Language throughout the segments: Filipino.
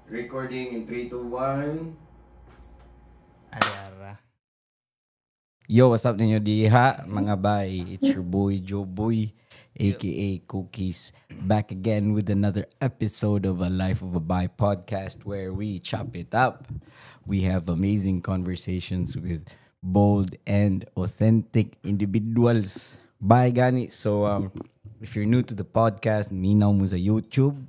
Recording in 3, 2, 1. Ayara. Yo, what's up ninyo diha, mga bay? It's your boy, Joe Boy, aka Cookies, back again with another episode of A Life of a Bay podcast where we chop it up. We have amazing conversations with bold and authentic individuals. Bye, gani. So, if you're new to the podcast, minaw mo sa YouTube,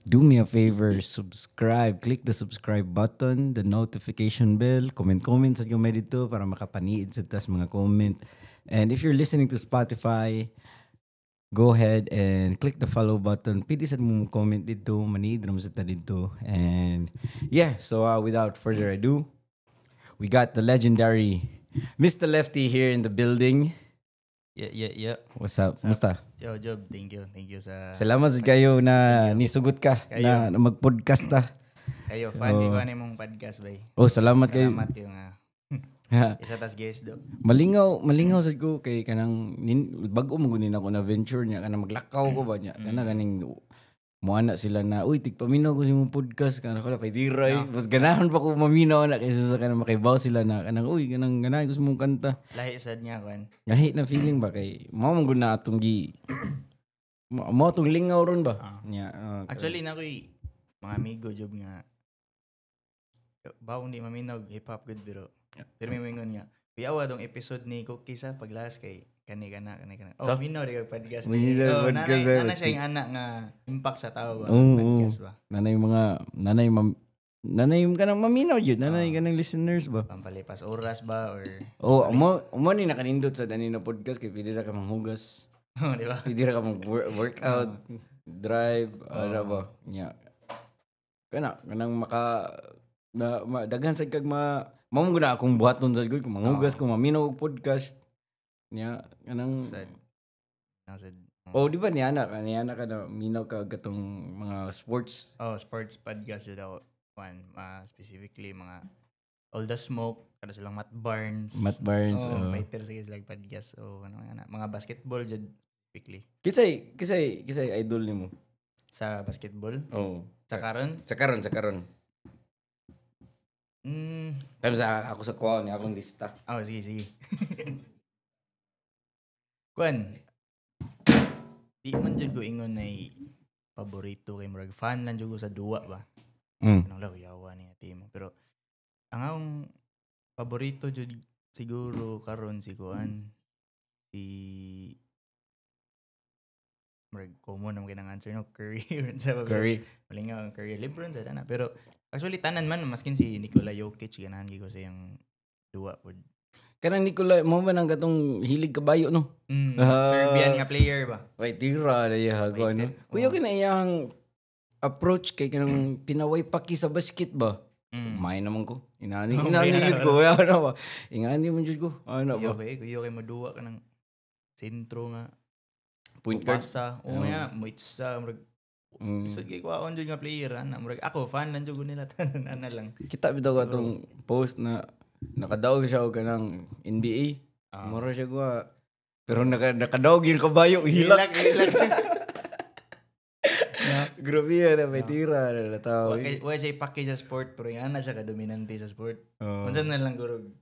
do me a favor, subscribe. Click the subscribe button, the notification bell, comment sa yung dito para makapaniid sa tas mga comment. And if you're listening to Spotify, go ahead and click the follow button. Pwede sa mo comment dito, maniid naman sa dito. And yeah, so without further ado, we got the legendary Mr. Lefty here in the building. Yeah. What's up? Musta? Yo, Job, thank you sa... Salamat sa kayo na nisugot ka na mag-podcast ta. Kayo, fan ko ano mong podcast, bay. Oh, salamat kayo. Salamat yung isa tas guest do. Malingaw sa ko kay kanang bago mo gunin ako na venture niya kanang maglakaw ko ba niya kana ganing moana sila na uy tigpaminaw ko sa imong podcast kana kala pay diray mas ganahan pa ko maminaw na kaysa sa kanang makaibaw sila na kanang uy kanang ganahan ko sa imong kanta Lahi sad niya kwan. Lahi na feeling ba kay mao man gud na atong mo atong lingaw ron ba niya Actually na ko'y mga amigo job nga bawang di maminaw hip hop good pero may mingon nga piawa dong episode ni Cookie sa paglas kay kani kana. Oh, minaw di ka podcast ni. Nana siya yung anak nga impact sa tao ba podcast ba. Nanay kanang maminaw jud, nanay kanang listeners ba. Pampalipas oras ba or mo ni nakanindot sa dani na podcast kay pili ra ka manghugas. Di ba? Pili ra ka mag-workout, drive, ano ba. Nya. Kanang maka daghan sa kag mao guna akong buhaton sa gud kung manghugas ko maminaw og podcast. Nya kanang sad. di ba niya ka na minaw ka gatong mga sports. Sports podcast yun ako. Specifically mga All the Smoke, kada silang Matt Barnes. Fighter sa like podcast. Mga basketball jud specifically. Kisay idol nimo Sa basketball? Sa karon? Sa karon. Pero ako sa kuha ni akong lista. Sige. Kuan. Di man jud ko ingon na paborito kay murag fan lang jud ko sa duwa ba. Anong law yawa ni team pero ang akong paborito jud siguro karon si kuan si murag common naman kinang answer no Curry sa Curry. Malingaw ang Curry LeBron sa tanan pero actually tanan man maskin si Nikola Jokic ganahan ko sa yung duwa pod. Kanang Nikola mo man ang gatong hilig kabayo no. Serbian nga player ba? Wait, tira na yahago ano. Kuya kina iyang approach kay kanang pinaway paki sa basket ba? May naman ko. Inani yun ko. Ano ba? Ingani man jud ko. Ano ba? Kuya kay maduwa ka ng sentro nga. Point guard. Pasa. Mo itsa. So, kay kuwaon jud nga player. Ako, fan lang jud nila. Tanan lang. Kita bitaw ko atong post na nakadaog siya og kanang NBA. Mura siya ko. Pero nakadaog yung kabayo. Hilak. Grabe yan, may tira na tao. Wala siya ipaki sa sport, pero yan na siya kadominante sa sport. Kung na lang gurog.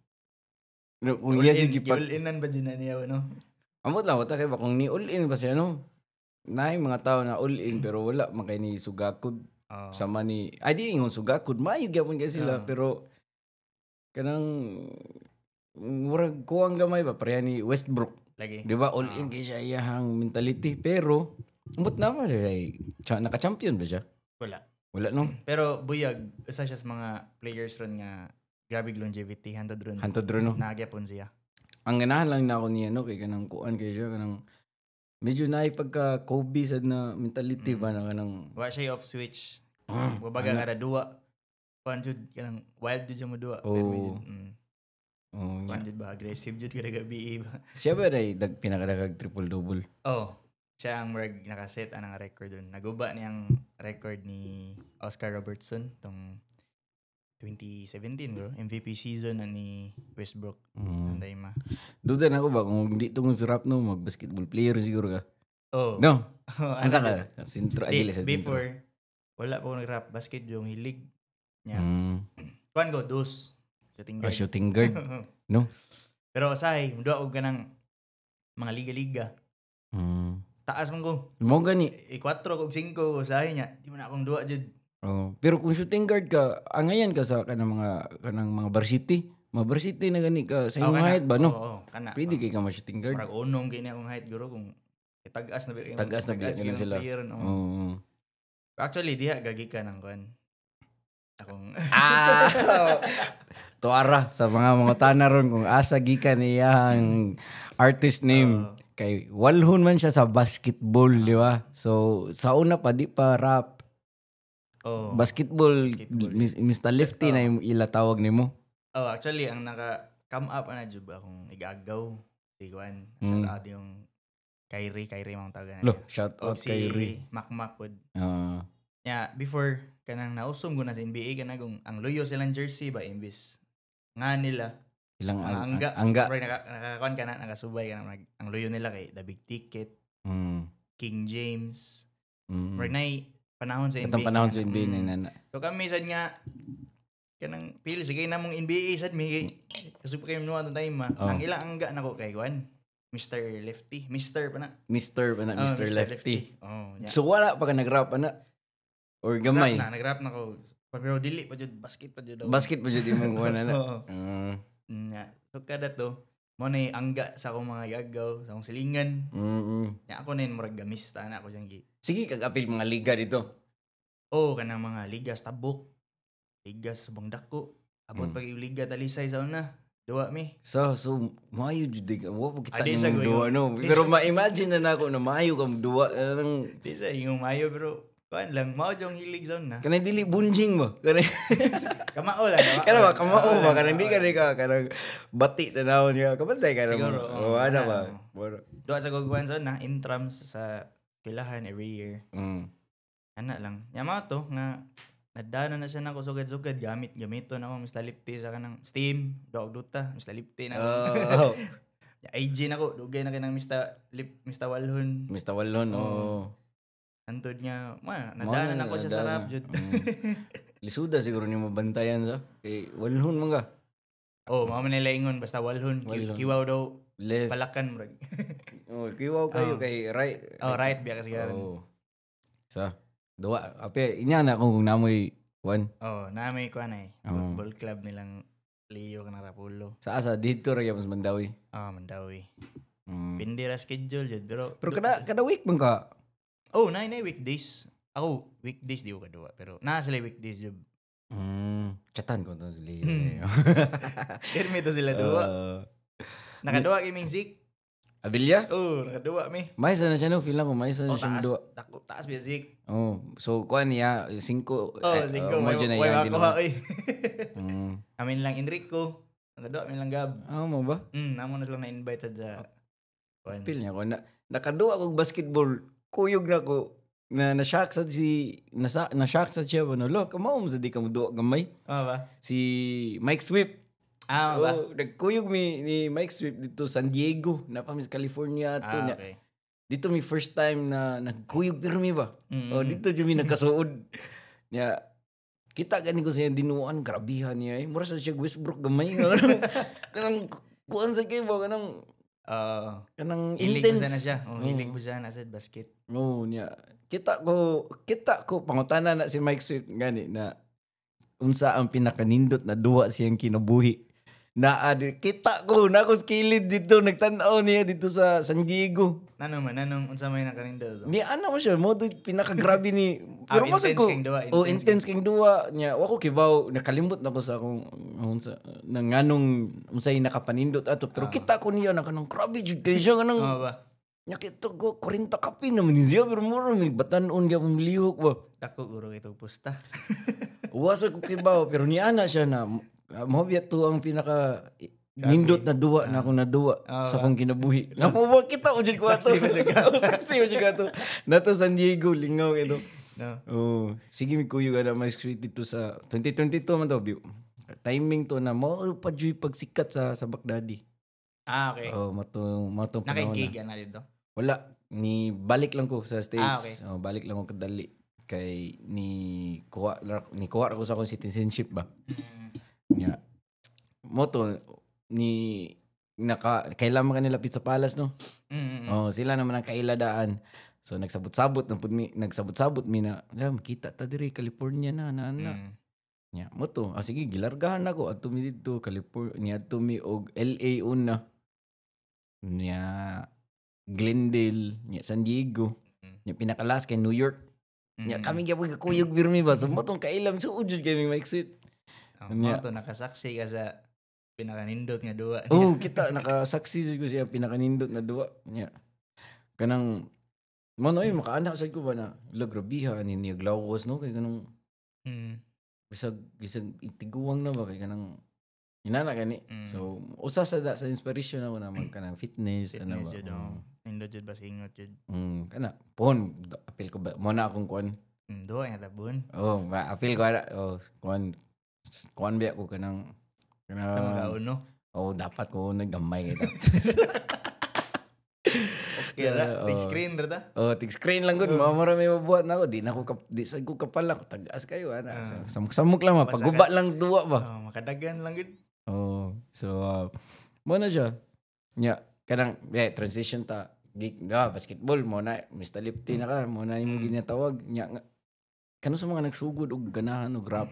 Kung iya siya All-inan ba dyan na niya, no? Amot lang, wata kayo ba? Kung ni all-in ba siya, no? Naay mga tao na all-in, pero wala makay ni sugakod. Sama ni, di ingon sugakod. Maayog yapon kayo sila, pero kanang murag kuwang gamay ba? Pareha ni Westbrook. Lagi. Di ba? All-in kayo siya iyahang mentality, pero umot na ba siya? Naka-champion ba siya? Wala no? Pero buyag, isa siya sa mga players ron nga grabe longevity, hantod ron no? Nagyapon siya. Ang ganahan lang na ako niya, no? Kaya kanang kuan kayo siya, kanang medyo naay pagka Kobe sad na mentality ba na kanang... Wala siya off switch. Babaga kada duwa. Kuan jud, kanang wild jud siya mo duwa. Kuan jud ba? Aggressive jud kada gabi ba? Siya ba na pinakadagag triple-double? Siya ang nakaset anang record dun. Naguba niyang record ni Oscar Robertson tong 2017 bro. MVP season na ni Westbrook. Anday ma. Duda na ako ba kung hindi tungod sa rap no, mag-basketball player siguro ka? Oh. No? Asa ka? Sintro. Before, Wala po nag-rap. Basket yung hilig. Nya. Kuan ko, dos. Shooting guard. Shooting guard. No? Pero usahay, mudua ko ka ng mga liga-liga. Taas man ko. Mo gani. 4 kog 5 usahay niya. Di mo na akong duwa jud. Pero kung shooting guard ka, angayan ka sa kanang mga varsity. Mga varsity na gani ka sa imong height ba, no? Oo, kana. Pwede kay ka ma-shooting guard. Parang unong kini akong height guro kung tag-as na Tag-as na gina sila. Oo. Actually, diha gagi ka ng kuan. Akong tuara sa mga tana ron kung asa gikan iyang artist name. Kay walhon man siya sa basketball, di ba? So, sa una pa, di pa rap. Basketball. Mr. Lefty na yung ila tawag ni mo. Actually, ang naka-come up na jud akong igagaw. Si Juan. Shout yung Kyrie mga tawagan. Shout out Kyrie. Makmak pod. Before, kanang nausom ko na sa NBA, kanang kung ang luyo silang jersey ba, imbis nga nila. Ilang angga. Bro, nakakakuan ka na, nakasubay ka na. Ang luyo nila kay The Big Ticket, King James. Bro, na panahon sa NBA. Itong panahon sa NBA na. So kami sad nga, kanang pili, sige na mong NBA sad, may kasupo kayo minuwa itong time. Ang ilang angga na ko kay Juan, Mr. Lefty. Mr. Lefty. So wala pa ka nag-rap na? Or gamay? Nag-rap na ko. Pero dili pa jud, basket pa jud. Basket pa jud imong kuan na. So kada to, mo na angga sa akong mga yagaw, sa akong silingan. Ako na yung murag gamista na ako dyan. Sige, kag-apil mga liga dito. Kanang mga liga sa Tabuk, liga sa Bangdako, abot pag yung liga talisay sa una, duwa mi. So maayo jud ka. Wa pa kita ng duwa, no? Pero ma-imagine na ako na maayo kang duwa. Di sa yung maayo, pero kuan lang, mao jong hilig zone na. Kanang dili bunjing mo. Kamao lang. Kamao ba? Kanang di ka kanang bati tanawon niya. Kabantay ka naman. Siguro. Ano ba? Doon sa Gugwan zone na, intrams sa kilahan every year. Ana lang. Yama to, nga, nadana na siya na ako sugad-sugad. Gamiton ako, Mr. Lipti sa kanang Steam. Dog Duta, Mr. Lipti na ako. IG na ko, dugay na kanang Mr. Walhon. Mr. Walhon, Antod niya, nadana na ko siya sa rap jud. Lisuda siguro niyo mabantayan sa. Kay Walhon man ka. Mao man nila ingon basta Walhon. Kiwaw daw. Left. Palakan murag. Kiwaw kayo kay right. Right biya kasi garon. Sa duwa ape inya na kung namoy Juan. Namoy ko na football club nilang Leo kana Rapulo. Sa asa dito ra gyapon Mandawi. Mandawi. Pindi ra schedule jud pero kada week man ka. Na weekdays. Ako, weekdays di ko kadua. Pero sila weekdays job. Chatan ko to sila. Kirmi to sila dua. Nakadua kaming Zik. Abilya? Nakadua mi. May sana siya no. Feel lang ko may sana siya dua. Taas biya Zik. So kuan niya, 5. 5. Mo dyan na yan. Amin lang Enrico. Nakadua, amin lang Gab. Mo ba? Namo na sila na-invite sa feel niya ko. Nakadua kong basketball. Kuyog na ko na-shock sa na-shock sa siya ba no lo kamao mo sa di ka mo duwa gamay ba si Mike Swift ba nagkuyog ni Mike Swift dito San Diego na pa mi California to niya okay. Dito mi first time na nagkuyog pero mi ba dito jud mi nagkasuod niya kita gani ko sa dinuan grabihan niya mura sa siya Westbrook gamay kanang kuan sa kay ba kanang intense na siya. Hilig mo siya na sa basket. Niya. Kita ko pangutana na si Mike Swift gani na unsa ang pinakanindot na duwa siyang kinabuhi. Kita ko na ako skilled dito nagtan-aw niya dito sa San Diego. Nanong unsa may nakanindot? Ni ana mo siya mo pinakagrabe ni pero intense ko intense king duwa niya wa ko kibaw nakalimot na ko sa akong unsa nang nganong unsay nakapanindot ato pero kita ko niya na kanang grabe jud kay siya kanang nya kito ko 40 kape naman niya pero mura may batan-on gyud lihok ba dako guro ito pusta. Wasa ko kibaw pero ni ana siya na mo biya to ang pinaka nindot na duwa na akong naduwa sa akong kinabuhi. Namuwa kita o dyan ko ato. Saksi o dyan ato. Nato San Diego, lingaw ito. Sige mi kuyo ka na may sweet dito sa 2022 man to. Timing to na mo pa dyan pagsikat sa Baghdadi. Okay. Matong panahon na. Nakikigyan na dito? Wala. Ni balik lang ko sa States. Okay. Balik lang ko kadali. kay kuha ko sa akong citizenship ba. Nya moto ni kailan man kanila Pizza Palace no. Oh, sila naman ang kailadaan. So nagsabot-sabot mi na makita ta diri California na. Nya moto sige gilargahan nako adto mi didto California adto mi og LA una. Nya Glendale, nya San Diego. Nya pinakalas kay New York. Nya kami gyapon kakuyog birmi ba. So motong kailam so ujud kami ma-exit. Nya to nakasaksi ka sa pinakanindot nga duwa. Kita nakasaksi ko siya pinakanindot na duwa. Nya kanang manoy makaanak sad ko ba na grabiha ni niaglawos no kay kanang bisag itiguwang na ba kay kanang inana gani. So usa sa inspiration ako na kanang fitness ano ba. Nindot jud ba singot jud. Kana pon apil ko ba mo na akong kuan. Duwa nga tabon. Apil ko ana kuan ba ko kanang uno. Dapat ko naggamay kita. Okay ra, big screen ra ta. Big screen lang gud, marami mabuhat na ako. Di sad ko kapal ako, tagas kayo ana. Samok lang paguba lang duwa ba. Makadagan lang gud. So mo na siya. Nya kanang transition ta basketball mo na Mr. Lipty na ka mo na imong ginatawag nya kano sa mga nagsugod og ganahan og rap.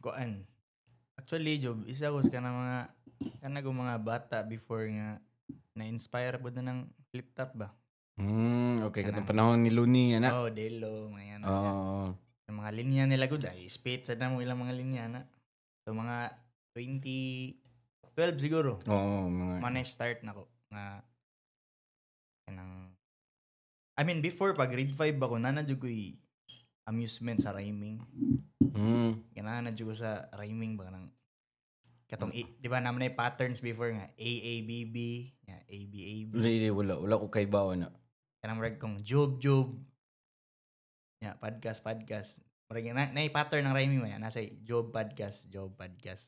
Kuan. Actually, job isa ko sa mga bata before nga na-inspire po na ng flip top ba? Okay. Katong panahon ni Looney, ana? Delo, mga yan. Yung mga linya nila good, spit sa na mo ilang mga linya na. So, mga 2012 siguro. Start na ko. Before, pag grade 5 ako, nanadyo ko'y amusement sa rhyming. Nanadyo ko sa rhyming ba nang katong di ba naman ay patterns before nga AABB, ABAB. Wala ko kay bawa na. Kanang reg kong job. Podcast. Reg na pattern ng rhyming mo yan. Nasa job podcast.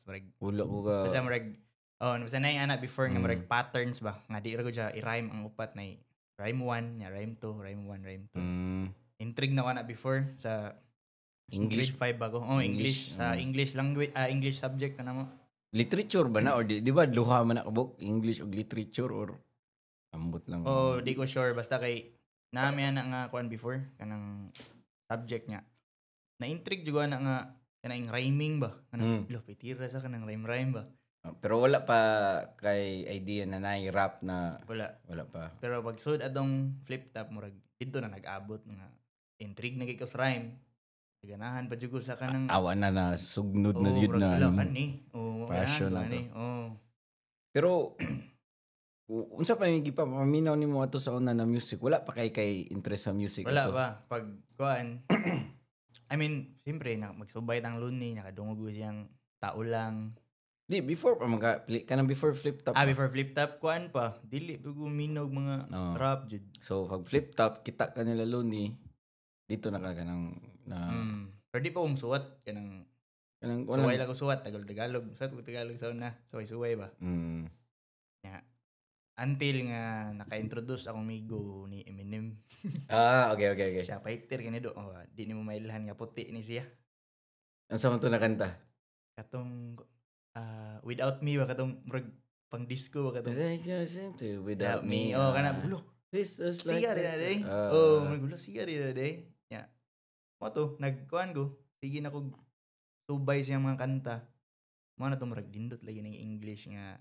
Reg. Wala ko ka. Basta reg basta na yung anak before nga reg patterns ba. Nga di ra ko siya i-rhyme ang upat na rhyme 1, rhyme 2, rhyme 1, rhyme 2. Intrigue na ko na before sa English. Grade 5 ako. English. Sa English language, English subject na mo. Literature ba na? Or di ba luha man nakabuk? English o literature or ambot lang? Di ko sure. Basta kay namin na nga kuan before. Kanang subject niya. Na-intrigue juga na nga kanang rhyming ba? Kanang pitira sa kanang rhyme ba? Pero wala pa kay idea na rap na... Wala pa. Pero pag sud adong flip top, murag dito na nag-abot nga. Intrigue na kay ka rhyme. Ganahan pa jud ko sa kanang awa na sugnod na yun na passion na to. Pero unsa pa yung gipaminaw nimo ato sa una na music? Wala pa kay interest sa music wala ato? Wala pa. Pag kuan siyempre magsubay tang Looney, nakadungog ko siyang tao lang. Di before pa kanang before flip top. Before flip top kuan pa. Dili pag minog mga rap jud. So pag flip top kita kanila Looney dito na ka kanang pero di pa kong suwat kanang suway lang ko suwat Tagalog sa una suway ba until nga naka-introduce akong migo ni Eminem. Okay. Siya fighter kanido di ni mo mailhan nga puti ni siya. Ano sa to na kanta? Katong Without Me ba katong pang disco ba katong Without Me. Kana bulo this is like siya rin na day. Bulo siya rin na day. Moto, nagkuhan ko. Sige na ko subay siyang mga kanta. Mga na ito marag dindot lagi ng English nga.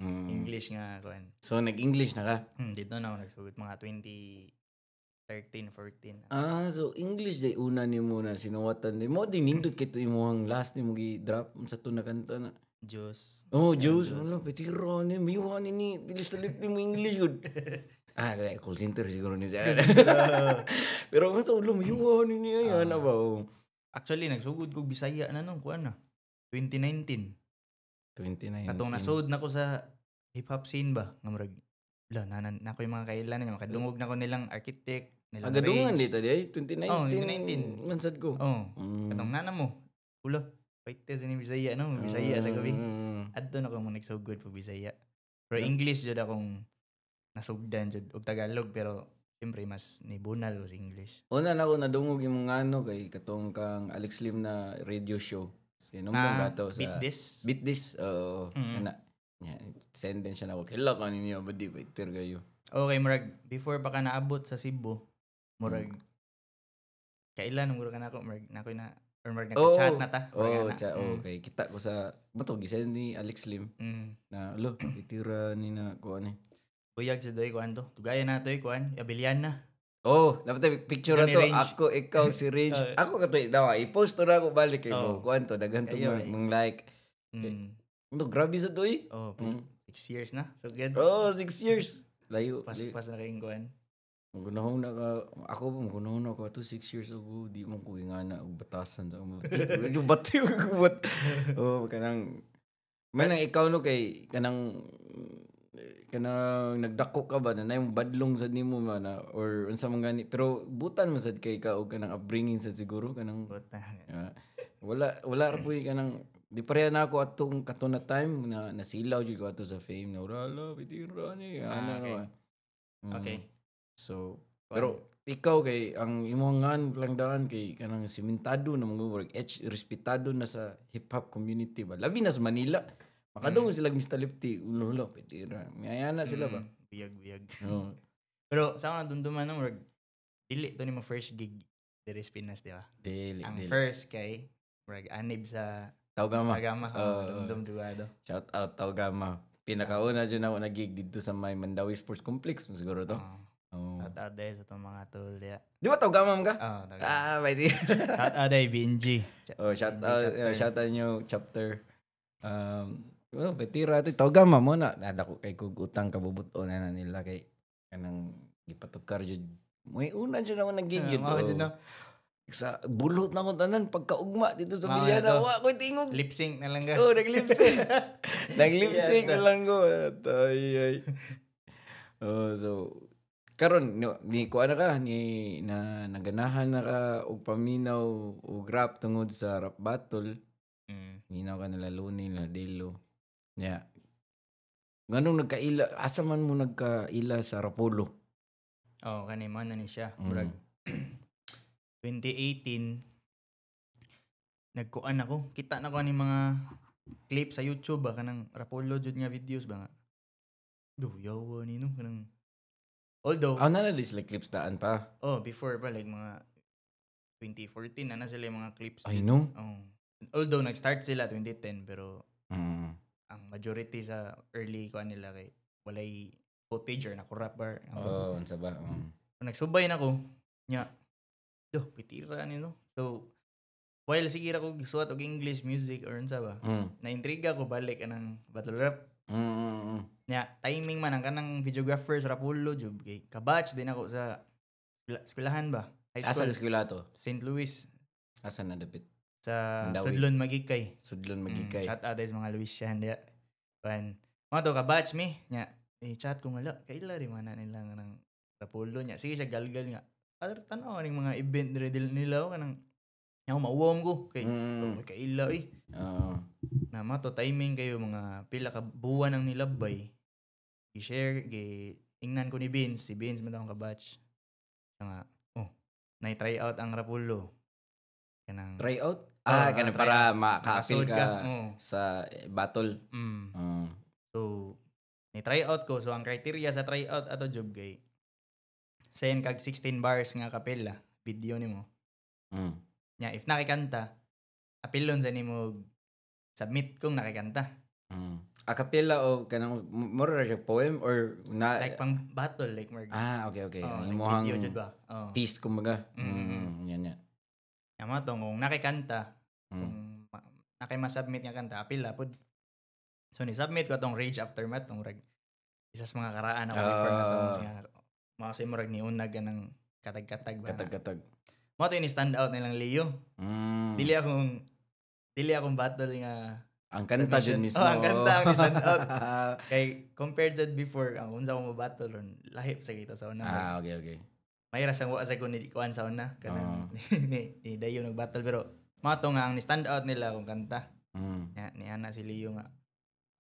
English nga kuhan. So, nag-English na ka? Dito na ako nagsugot. Mga 2013, 14. So English day una ni mo na sinuwatan. Mo din nindot kito imong last ni mo gi-drop sa to na kanta na. Diyos. Diyos. Ano, petiro ni. Miwan ni. Bilis talit ni mo English yun. Kaya call center siguro ni siya. Pero kung sa ulo, mayuhan niya yan. Actually, nagsugod ko Bisaya na nung kuhan na. 2019. Katong nasud na ko sa hip-hop scene ba? Nga marag, na ko yung mga kailan niya. Makadungog na ko nilang architect. Agadungan dito di 2019. 2019. Mansad ko. Katong nana mo. Ulo. Pwede sa ni Bisaya, no? Bisaya sa gabi. Adto na ko mo nagsugod po Bisaya. Pero English jud akong nasugdan jud og Tagalog pero siyempre mas nibunal ko sa English. Una na ako nadungog yung mga kay katong kang Alex Lim na radio show. Sinumdum ka to sa Beat This. Oo. Ana. Send din siya na ako. Kailan ka ninyo ba di ba iter kayo? Okay, murag before pa ka naabot sa Cebu, murag kailan murag ka na ako, murag na ako na or murag nagka-chat na ta. Okay. Kita ko sa bato gisend ni Alex Lim na lo itira ni na ko ani. Buyag sa doy kuan to. Tugaya na to kuan, Abilian na. Dapat picture na to. Ako, ikaw, si Range. Ako ka to. I-post to na ako balik kay mo. Kuan to, daghan to mong like. Grabe sa to 6 years na. So good. 6 years. Layo. Pas na kayong kuan. Magunahon na ka, ako to 6 years ago. Di mo ko nga na batasan. Medyo bati ko. Kanang, manang ikaw no kay, kanang nagdako ka ba na yung badlong sa nimo man or unsa man gani pero butan mo sad kay ka og kanang upbringing sad siguro kanang wala ra puy kanang di pareha na ako atong katong time na nasilaw jud ko ato sa fame na wala bitira ni okay so pero ikaw kay ang imong ngan lang daan kay kanang simentado na mga work respetado na sa hip hop community ba labi na sa Manila. Makadungog sila Mr. Lefty. Ulo, pitira. Mayayana sila ba? Biyag. Pero sa ako nadumduman nung dili to ni mo first gig Deres Pinas, di ba? Dili. First kay anib sa Taugama. Dumdum jugado. Shout out Taugama. Pinakauna dyan ako nag-gig dito sa may Mandawi Sports Complex. Siguro to. Shout out dahil sa itong mga tol. Di ba Taugama ka? Taugama. May di. Shout out dahil BNG. Shout out nyo chapter. Petira ito. Taugama mo na. Nadako kay kung utang kabubuto na nila kay kanang ipatukar dyan. May una dyan ako nag-gig yun. Sa bulot na ko tanan pagkaugma dito sa Bilyana. Wa ko tingog. Lip sync na lang ka. Nag-lip sync. Nag-lip sync na lang ko. Ay. So karon ni kuan ka ni na naganahan na ka og paminaw og rap tungod sa rap battle. Minaw ka nila Luni na Delo. Yeah. Nganong nagkaila asa man mo nagkaila sa Rapolo? Kani man na ni siya. Murag 2018 nagkuan ako. Kita na ko ni mga clip sa YouTube ba kanang Rapolo jud nga videos ba nga. Yawa ni no kanang although na like clips daan pa. Before pa like mga 2014 na sila yung mga clips. I know. Although nag-start sila 2010 pero ang majority sa early kuan nila kay walay footage or nakurap bar. Unsa ba? Nagsubay na ko nya. Pitira ni no. So while sige ra ko gisuat og English music or unsa ba. Na-intriga ko balik anang battle rap. Nya timing man ang kanang videographer sa Rapolo jud kay kabatch din ako sa eskwelahan ba. High school. Asa eskwela to? St. Louis. Asa na dapit? Sa Mandawi. Sudlon Magikay. Shout out sa mga Luisian dia. Mga to ka-batch me nya chat ko nga kaila ri man nila nang Rapolo nya. Sige siya galgal nga. Tanaw ning mga event nila kanang nya mauwom ko kay kaila na mato timing kayo mga pila ka buwan ang nilabay. I-share ingnan ko ni Vince, si Vince man akong ka-batch. Nga na-try out ang Rapolo. Kanang try out? Kanang para maka-appeal ka sa battle. So, ni-try out ko. So, ang criteria sa try out ato job kay send kag 16 bars nga kapela, video nimo. Nya if nakikanta, apilon sa nimo submit kung nakikanta. Acapella o kanang more siya poem or na like pang battle like more. Okay. Like Imong video jud ba? piece kumbaga. Yan. Yama tong kung nakikanta, kung nakima-submit nga kanta, apila pod. So ni submit ko tong Rage Aftermath tong isas mga karaan ako before na songs nga kasi murag ni unag ng katag-katag ba. Katag-katag. Mo to ni stand out nilang Leo. Dili akong battle nga ang kanta dyan mismo. Ang kanta ang stand out. Kay compared sa before, ang unsa ko mo battle ron, lahip sa kita sa una. Okay. May rasang wa sa ko ni kuan sa una kanang ni dayo nag-battle pero mato nga ang ni stand out nila kung kanta. Ni ana si Leo nga.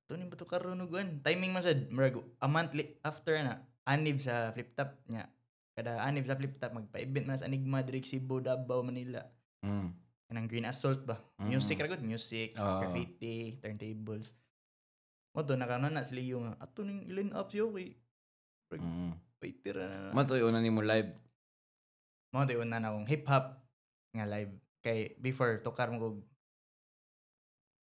Tunin ba to karon ug timing man sad murag a month after na anib sa flip top nya kada anib sa flip top magpa-event man sa Enigma diri Cebu, Davao, Manila. Kanang Green Assault ba? Music ra gud, music, graffiti, turntables. Mo to nakano na sila yung ato ning line up siyo kay waiter na. Matoy una nimo live. Mo to una na akong hip hop nga live kay before tukar mo kog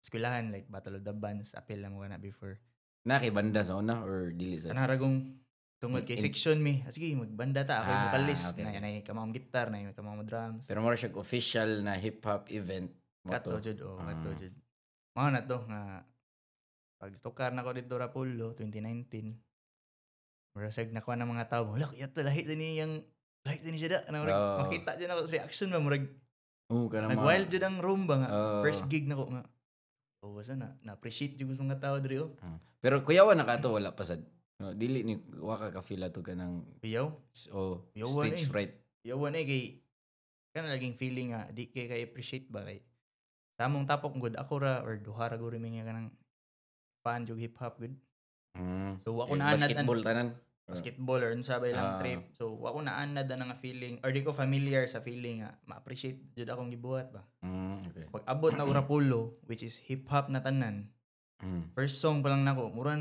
eskwelahan like Battle of the Bands, apil lang mo na before. Na kay banda sa una or dili sa? Kanaragong tungod kay section me. Sige, magbanda ta. Ako yung vocalist. Okay. Na kamang gitar, na kamang drums. Pero mo siya official na hip-hop event. Kato, Jud. Kato, Jud. Mga na to, nga pag-tukar na ko dito Rapulo, 2019. Murasag na ko ng mga tao. Wala, yato, lahit din yung lahit din siya da. Makita dyan ako sa reaction ba. Murag, nag-wild dyan ang room ba nga. First gig na ko nga. Basta na-appreciate yung gusto nga tao diri. Pero kuyawan na ka to, wala pa sad. No, dili ni waka ka feel ato ka ng Piyaw? Stage fright. Yawan kay kana laging feeling nga di kay appreciate ba kay samong tapok good ako ra or duha ra guri mingi kanang fan jug hip hop good. So ako na basketball tanan. Basketball or unsa bay lang trip. So ako na anad nga feeling or di ko familiar sa feeling nga ma-appreciate jud akong gibuhat ba. Okay. Pag abot na Rapulo which is hip hop na tanan. First song pa lang nako mura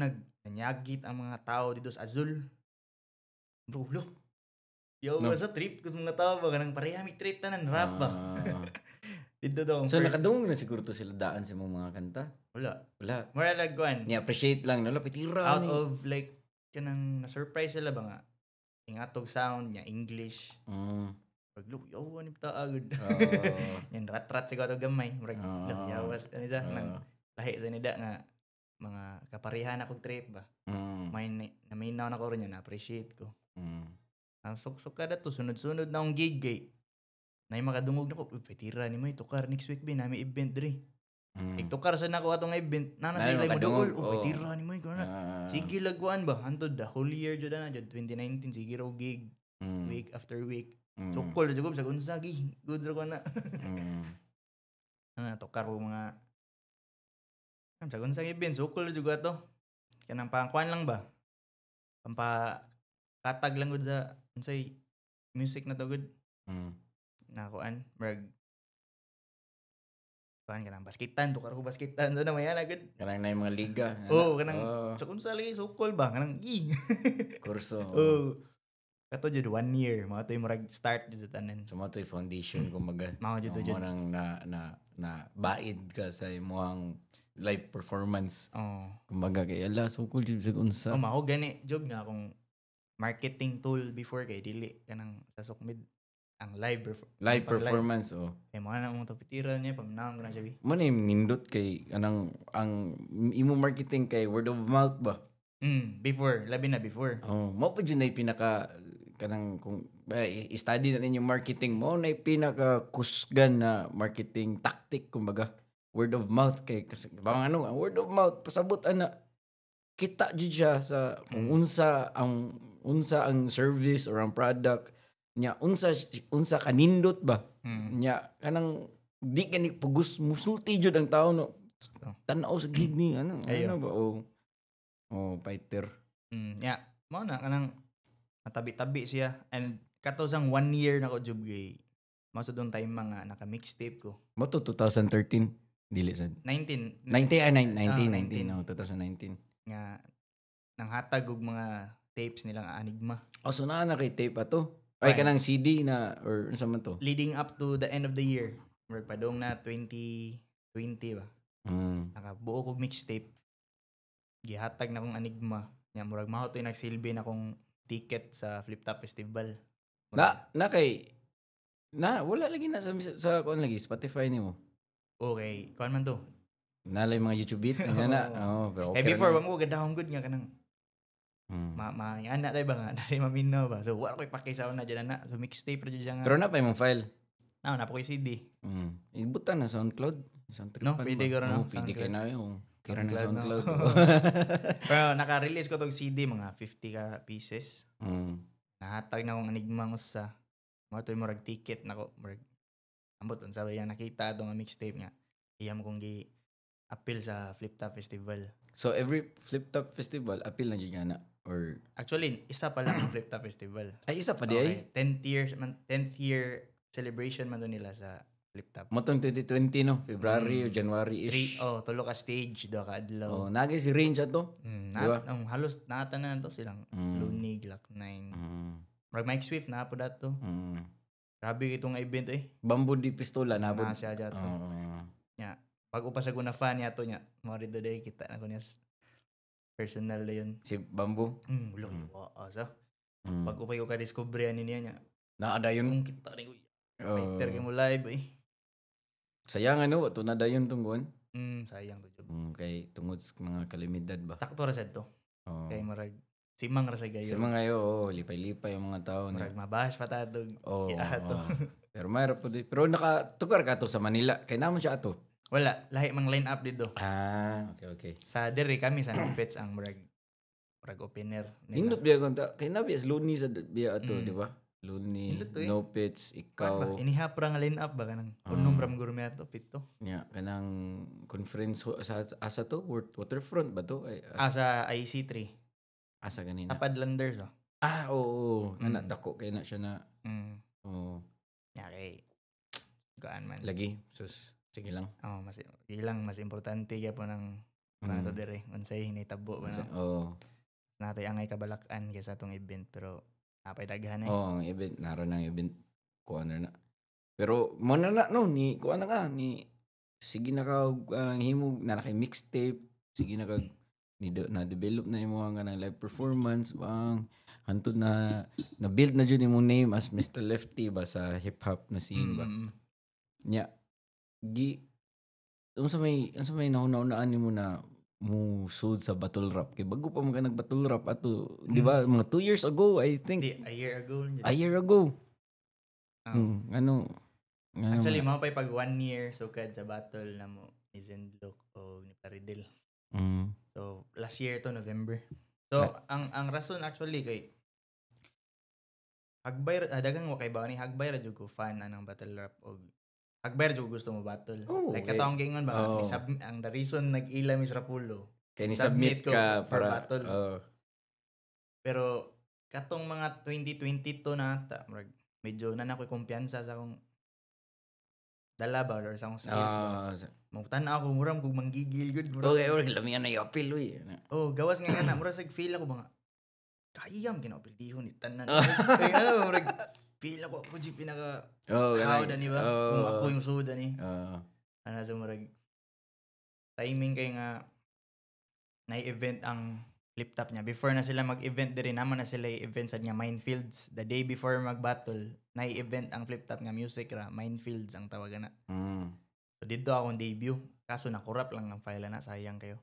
nanyagit ang mga tao dito sa Azul. Bro, look. Yo, sa trip. Kasi mga tao ba, kanang parehami trip tanan, rap ba? Dito daw. So, nakadungog na siguro to sila daan sa mga kanta? Wala. Mura lagwan. appreciate lang. Pitira. Out of like, kanang na-surprise sila ba nga? Ingatog sound niya, English. Pag look, yo, ano pa agad. Yan, rat-rat siguro gamay. Murag, look, yawas. Ano siya? Lahi sa nida nga. Mga kaparihan akong trip ba. May naminaw na ko rin yan, na-appreciate ko. Sok-sok kada to, sunod-sunod na akong gig kay. Na yung makadungog na ko, petira ni mo, tukar next week ba, namin event rin. Tukar sa nako atong event, nana sa ilay mo dool, petira ni mo, sige lagwan ba, hantod the whole year dyan na, 2019, sige raw gig, week after week. So cool, sa gunsagi, good raw ko na. Tukar ko mga sa kung sa event, sukol juga to. Kanang pangkuan lang ba? Pampakatag lang gud sa unsay music na to gud. Nakuan, merg. Kanang basketan, tukar ko basketan. So na may ana gud. Kanang na yung mga liga. Kanang sa kung sa lagi sukol ba? Kanang kurso. Kato jud 1 year, mga toy murag start jud sa tanan. So mo toy foundation kumaga. Mga jud jud. Nang na baid ka sa imong live performance. Kumbaga kay ala sukol jud sa unsa. Mao gani job nga akong marketing tool before kay dili kanang sa Sukmid ang live performance kay mo na mong tapitiran niya paminaw ko na sabi. Man nindot kay kanang ang imo marketing kay word of mouth ba? Before, labi na before. Mao pa jud na pinaka kanang kung i-study na ninyo marketing mo na pinaka kusgan na marketing tactic kumbaga. Word of mouth kay kasi bang ang word of mouth pasabot ana kita jud siya sa kung unsa ang service or ang product nya unsa kanindot ba nya kanang di kani pugus musulti jud ang tao no tan-aw sa gig ni ano ba fighter nya mao na kanang matabi-tabi siya and katosang 1 year na ko job gay masudong time mga naka mixtape ko mo to 2013 dili sad 19 2019 nga nang hatag og mga tapes nilang Enigma. So na kay tape ato ay kanang CD na or unsa man to leading up to the end of the year murag padong na 2020 ba nakabuo kog mixtape gihatag na kong Enigma nya murag mao to nagsilbi na kong ticket sa Flip Top Festival na kay na wala lagi na sa kuan lagi Spotify nimo. Okay, kuan man to. Nalay mga YouTube beat na. Pero okay. Before wang ko gadahong good nga kanang ana day ba nga nalay maminaw ba. So wa ko ipakisaw na diyan na. So mixtape ra diyan nga. Pero na pa imong file. Na pa ko CD. Ibutan na SoundCloud. No, pwede ko na. Pwede ka na yung kira na SoundCloud. Pero naka-release ko tong CD mga 50 ka pieces. Nahatag na akong Enigma ko sa mo to murag ticket nako murag ambot unsa ba yan nakita ato nga mixtape nga iyam kong gi appeal sa Flip Top Festival. So every Flip Top Festival appeal na jud na Or Actually, isa pa lang ang Flip Top Festival. ay isa pa di ay. 10th year celebration man to nila sa Flip Top. Motong 2020 no, February o January-ish. Tulo ka stage, do ka adlaw. Oh, nagay si Range ato. Diba? Halos natanan to silang Lunig, Glock 9. Mike Swift na po dato. Grabe itong event Bamboo di pistola na na siya dato. Nya, pag upa sa guna fan niya to nya, mo rin day kita na ko niya personal na yun. Si Bamboo. Ulo sa. Pag upay ko ka discovery ani niya nya. Naada yun. Kung kita rin ko. Fighter kay mo live Sayang ano, ito na dayon tungguan. Sayang to job. Kay tungod sa mga kalimidad ba. Sakto ra sad to. Kay marag simang ra sa gayo. Simang ngayo, lipay-lipay yung mga tao. Marag mabash patadog. Ato. Pero mayroon po pero nakatukar ka to sa Manila. Kay namon siya ato. Wala, lahi mang line up dito. Okay. Sa diri kami sa Pets ang marag opener. Hindot biya konta. Kay nabi as Looney sa biya ato, di ba? Looney, No Pits, ikaw. Inihap ra nga line up ba kanang unom ram gourmet ato pito. Kanang conference asa to Waterfront ba to? Sa IC3. Asa ganina. Tapadlanders ba? Oo. Kana dako kay na siya na. Oo. Okay. Gaan man. Lagi. Sige lang. Mas importante kaya po ng to dire. Unsay hinitabo ba no? Natay angay kabalakan kaysa atong event pero napay daghan ang event naron ang event kuan na. Pero mo na no ni kuan na ka ni sige na ka himo na kay mixtape, sige na ka ni na develop na imo nga ng live performance bang hantod na build na jud imong name as Mr. Lefty ba sa hip hop na scene ba. Nya unsa may nauna-unaan nimo na mo sud sa battle rap kay bago pa man ka nag battle rap ato di ba mga 2 years ago I think a year ago actually mao pay pag 1 year so kad sa battle na mo ni Zendlock o ni Paridel so last year to November so ang rason actually kay Hagbay dagang wa kay ba ni Hagbay ra jud ko fan anang battle rap og Hagbay jud gusto mo battle. Like katong gingon ba ang the reason nag-ila Miss Rapulo. Kay ni submit ka for para battle. Pero katong mga 2022 na ata medyo na nakoy kumpiyansa sa akong dala ba or sa akong skills ba. Magtan ako muram kung manggigil good bro. Okay, lamian na yapil uy. Gawas nga na mura sag feel ako ba nga. Kayam ginaupil dihon ni tanan. Pila ko jeep pinaka how da ni ba kung ako yung suda ni ana sa murag timing kay nga na-event ang Flip Top niya before na sila mag-event diri naman na sila i-event sa niya Minefields the day before mag-battle na-event ang Flip Top nga music ra Minefields ang tawagan na so dito akong debut kaso nakurap lang ang file na sayang kayo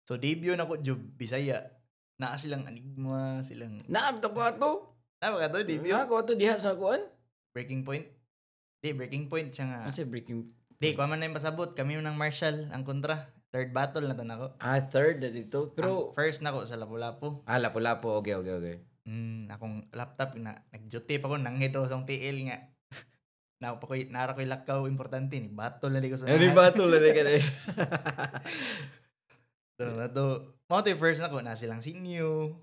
so debut na ko job Bisaya naa silang enigma silang naabta ko ato ka to, debut? Ako ito diha sa kuan? Breaking Point? Breaking Point siya nga. Ano siya Breaking? Kuha man na yung pasabot. Kami ng Marshall, ang kontra. Third battle na to na ko. Third na dito. Pero first na ko sa Lapu-Lapu. Lapu-Lapu. Okay. Akong laptop, nag-duty pa ko, nanghid ako sa TL nga. Nara ko'y lakaw, importante ni. Battle na di ko sa battle na di ka na. Mao first na ko, na silang sinyo.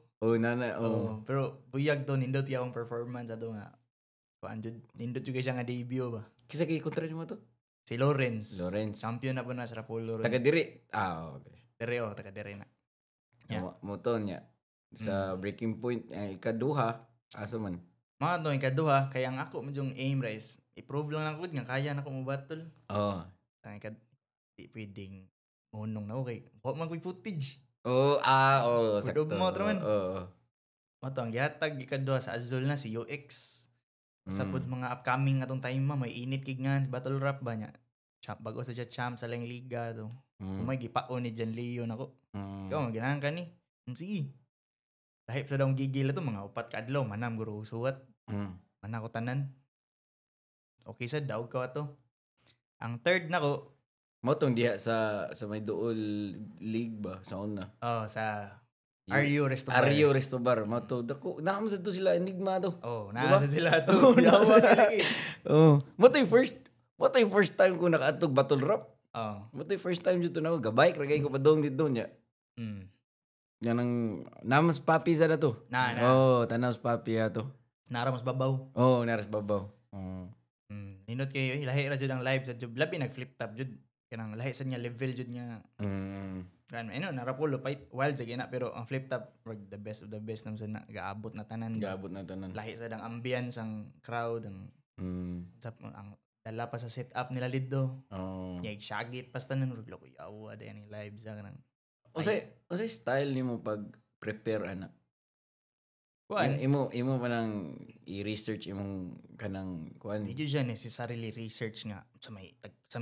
Pero buyag to nindot yung performance ato nga. Nindot juga siya nga debut ba. Kisa kay kontra mo to? Si Lawrence. Champion na po na sa Rapulo. Taga diri. Okay. Taga diri na. Mo to niya. Sa Breaking Point ikaduha asa man. Mga to ikaduha kaya ang ako medyo aim rise. I-prove lang ako nga kaya na ko mo battle. Di pwedeng munong na okay. Wa man ko'y footage. Sakto. Mato ang gihatag ikaduha sa Azul na si UX. Sapod mga upcoming atong time may init kignan sa battle rap ba niya. Bago sa champ sa lang liga to. May gipaon ni Jan Leon ako. Ikaw maginahan ka ni. Sige. Lahip sa daw gigil to mga upat ka adlaw manam guro suwat. Mana ko tanan. Okay sa daw ka to. Ang third nako motong diha sa may duol league ba sa una. Sa Ario Restobar. Moto dako naam sa to sila enigma to. Nasa sila to. Yawa lagi. Moto yung first time ko nakaatog battle rap. Oh. Moto yung first time dito na gabike ra kay ko padong dito nya. Yan ang namas papi sa dato. Tanaw sa papi ato. Nara mas babaw. Naras babaw. Nindot kayo, lahi ra jud ang live sa jud. Labi nag-flip top jud. Kanang lahi sa niya level jud niya. Kan narapulo fight wild sa gina pero ang flip top the best of the best naman sa gaabot na tanan. Lahi sa dang ambience ang crowd ang dala pa sa setup nila lidto. Yag shagit pas tanan rug ko yawa da ni live sa kanang. Unsay style nimo pag prepare ana? Kuan imo pa nang i-research imong kanang kuan. Di siya necessarily research nga sa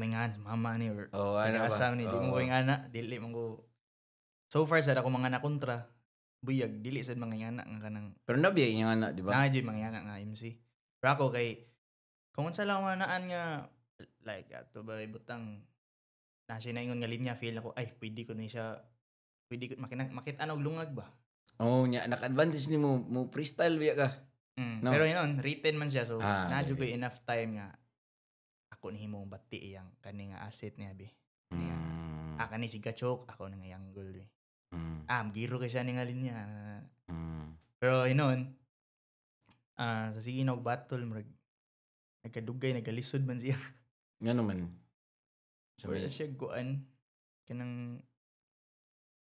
may nga mama ni or ano asam ni di mo ko ana dili mo ko. So far sa ako mga nakontra buyag dili sad mga ana nga kanang. Pero nabiya yung ana, di ba? Naji mga ana nga MC. Pero ako kay kung unsa lang manaan nga like ato ba butang nasi na ingon nga linya feel ako ay pwede ko ni siya pwede ko makita og lungag ba. Nya naka-advantage ni mo freestyle biya ka. No? Pero yun, written man siya so nadyo ko enough time nga ako ni himong bati iyang kani nga asset niya bi. Kani si Gachok, ako nga yanggol bi. Giro kay siya ni nga linya. Pero hinon sa sige na og battle murag nagkadugay nagalisod man siya. Ngano man? Wala siya guan kanang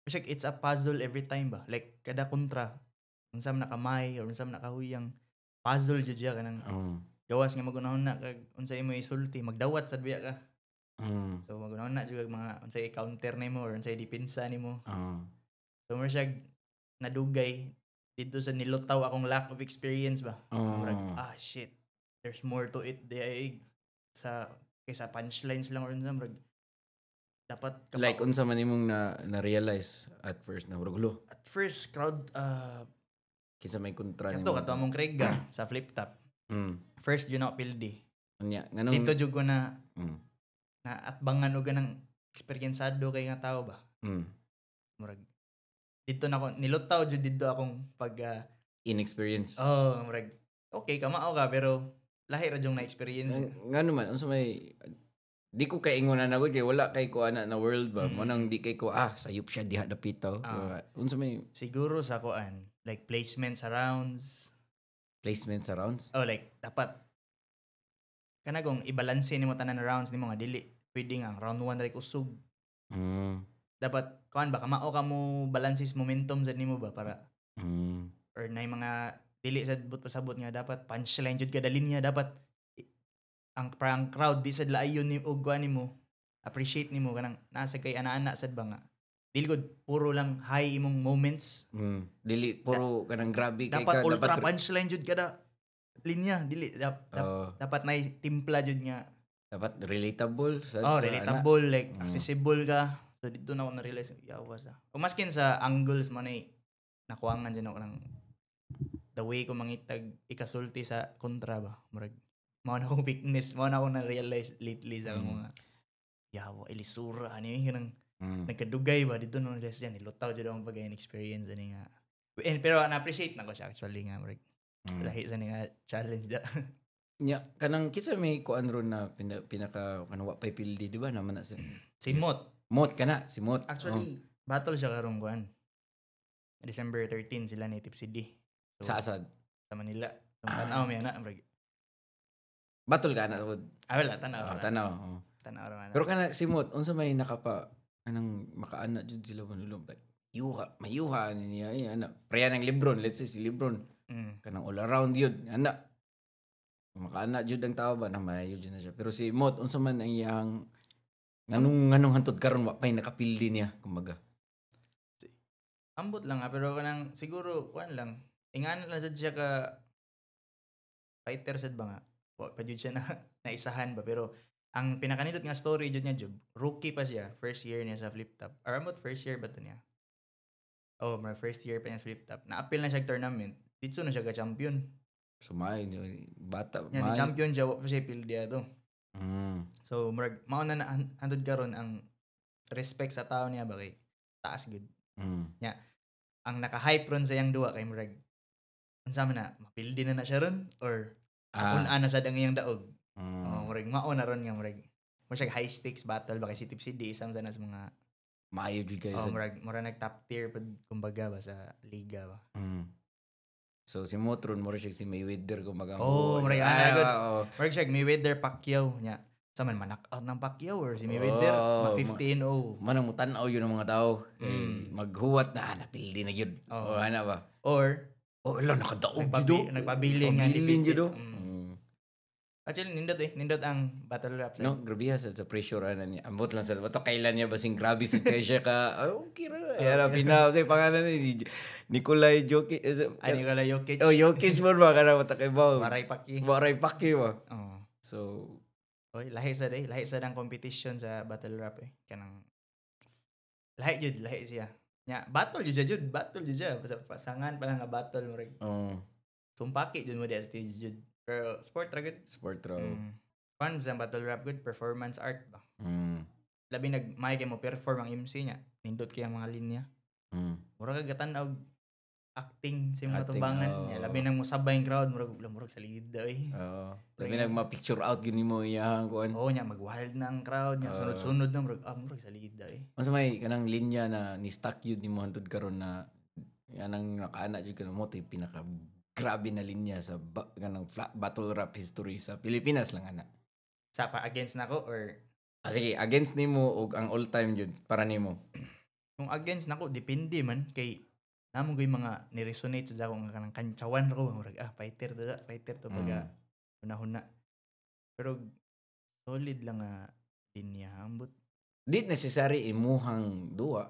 it's a puzzle every time ba? Like, kada kontra, unsam nakamay or unsam nakahuyang, puzzle jud siya kanang gawas nga magunahon na kag unsay imo isulti, magdawat sad biya ka. So magunahon na jud mga unsay counter nimo or unsay depensa nimo. So mo siya nadugay dito sa nilutaw akong lack of experience ba. Shit. There's more to it sa kaysa punchlines lang or unsam dapat like unsa man imong na-realize at first na hurugulo. At first crowd kinsa may kontra nimo. Kato among Craig sa flip top. First yun ako pildi. Unya nganong dito jud ko na atbangan og ganang eksperyensado kay nga tao ba. Murag dito na ako nilutaw jud dito akong pag inexperience. Murag okay kamao ka pero lahi ra jung na experience. Ngano man unsa may di ko kay ingon na gud kay wala kay ko ana na world ba mo nang di kay ko sayop siya diha dapitaw. Unsa may siguro sa kuan like placement sa rounds. Like dapat kanagong i-balance nimo tanan na rounds nimo nga dili pwede nga round 1 like usog. Dapat kuan ba kamao ka mo balances momentum sa nimo ba para or nay mga dili sad but pasabot nga dapat punchline jud kada linya dapat ang crowd di sad laayon ni og kuan nimo appreciate nimo kanang nasa kay ana-ana sad ba nga dili gud puro lang high imong moments dili puro kanang grabe kay dapat ultra punchline jud kada linya dili dapat nay timpla jud nga dapat relatable relatable like accessible ka so dito na ako na realize yawa sa o maskin sa angles man ay nakuangan dyan ako ng the way ko mangitag ikasulti sa kontra ba murag mao na akong weakness mao na akong na-realize lately sa mga yawa ilisura ani kanang nagkadugay ba dito no realize yan ilutaw jud akong pag-gain experience ani nga pero na-appreciate na ko siya actually nga murag lahi sa nga challenge da kanang kinsa may kuan ron na pinaka kanang wa pay pildi di ba naman na si Mot kana si Mot actually battle siya karong kuan December 13 sila ni Tip CD sa Asad sa Manila tanaw mi ana murag battle ka na wala tanaw pero kana si Mot unsa may nakapa kanang makaana jud sila manulong mayuha niya ana preya ng Lebron let's say si Lebron kanang all around yun ana makaana jud ang tao ba na mayo jud na siya pero si Mot unsa man ang iyang nganong hantod karon wa pay nakapildi niya kumbaga ambot lang pero kanang siguro kuan lang ingana lang sad siya ka fighter sad ba nga pa jud siya na naisahan ba pero ang pinakanindot nga story jud niya jud rookie pa siya first year niya sa flip top or about first year ba to niya my first year pa niya sa flip top na-appeal na siya tournament dito na siya ka champion sumay bata yan champion siya wa pa siya pildi ato so murag mao na handod karon ang respect sa tao niya ba kay taas gud nya ang naka-hype ron sa yang duwa kay murag unsa man na mapildi na siya ron or ana sad ang iyang daog murag mao na ron nga murag mo siya high stakes battle ba kay si Tip CD isang sa mga maayo jud kayo sa murag nag top tier pud kumbaga ba sa liga ba. So si Motron mo siya si Mayweather kumbaga. Murag murag siya Mayweather Pacquiao nya. Sa man knock-out ng Pacquiao or si Mayweather ma 15-0. Manang mutanaw yun ng mga tao. Maghuwat na napildi na yun. O ana ba? Or nakadaog jud. Nagpabiling nga jud. Actually, nindot ang battle rap. No, grabe sa pressure ana niya. Ambot lang sa bato kailan niya basing grabe sa siya ka. Okay ra. Yara pinaw sa pangalan ni Nikolai Jokic. Nikolai Jokic. Jokic mo ba kana matakay ba? Waray Paki ba. So, lahi sa dang competition sa battle rap kanang lahi siya. Nya battle jud siya. Pasangan pa lang nga battle mo reg. Sumpaki jud mo di stage jud. Pero sport ra. Fun sa battle rap good performance art ba. Labi may kay mo perform ang MC nya. Nindot kay ang mga linya. Mura ka gatan-og acting sa mga tubangan niya. Labi nang musabay yung crowd murag salida labi nang ma-picture out gini mo iyang kuan. Nya mag-wild na ang crowd nya sunod-sunod na murag salida Unsa may kanang linya na ni stuck yun ni mo hantud karon na yanang nakaana jud kanang mo pinaka grabe na linya sa kanang battle rap history sa Pilipinas lang ana. Sa pa against nako or sige, against nimo og ang all time jud para nimo. Kung against nako depende man kay namo goy mga ni-resonate sa akong kanang kantsawan ko murag fighter to baga una-una. Pero solid lang nga linya ambot. Di necessary imuhang duwa.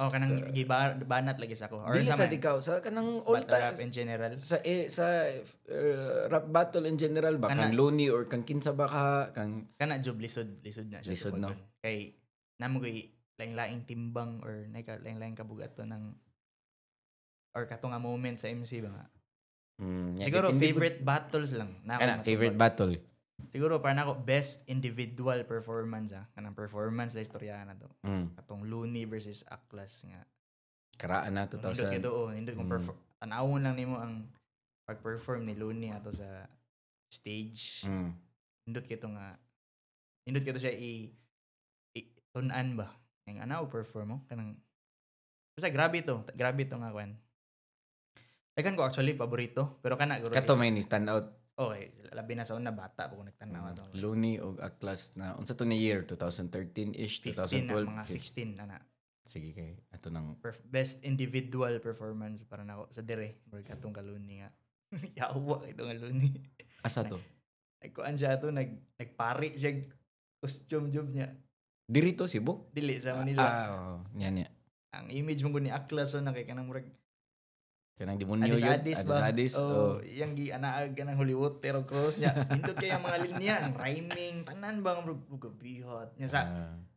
Kanang gibanat lagi sa ako. Or dili sa ikaw sa kanang all time rap in general. Sa rap battle in general ba kang Looney or kang kinsa ba ka kang kana job lisod na siya. Lisod no. Kay namo goy laing-laing timbang or laing-laing kabugaton ng or kato nga moment sa MC ba nga. Siguro favorite battles lang. Favorite battle. Siguro para nako best individual performance kanang performance la istorya na to. Katong Looney versus Aklas nga. Karaan na 2000. Nindot kung tanawon lang nimo ang pag-perform ni Looney ato sa stage. Nindot kito siya tun-an ba. Ang anaw perform mo kanang basta grabe to nga kwan. Kan ko actually paborito pero kana guro kato may ni stand out. Okay, labi na sa una bata pa ko nagtanaw ato. Looney og Aklas na unsa to ni year 2013ish 2012 mga 16 ana. Sige kay ato nang best individual performance para nako sa dire murag katong ka Looney nga. Yawa ito nga Looney. Asa to? Nagkuan siya to nagpari siya costume job niya. Dirito Cebu? Dili sa Manila. Yan. Ang image mo ni Aklas na kay kanang murag kanang demonyo yun. Adis. Yang anaag ka ng Hollywood Terror Cross niya. Hindot kaya mga linya, ang rhyming, tanan bang gabihat. Niya sa,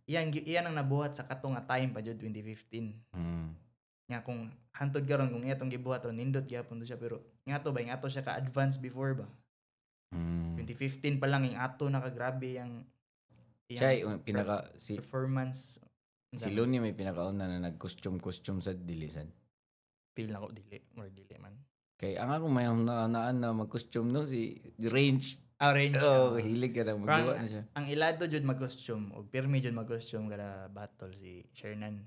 iyan ang nabuhat sa katong nga time pa dyan 2015. Nga kung hantod karon kung iya tong gibuhat ron, hindot gyapon to siya. Pero nga to siya ka-advance before ba? 2015 pa lang yung ato nakagrabe yung siya pinaka performance. Si Looney may pinakauna na nag-costume sa dilisan. Feel na ko dili man. Kay ang ako may naan na mag-costume no si Range. Range. Hilig ka na magawa na siya. Ang ilado jud mag-costume og pirmi jud mag-costume kada battle si Shernan.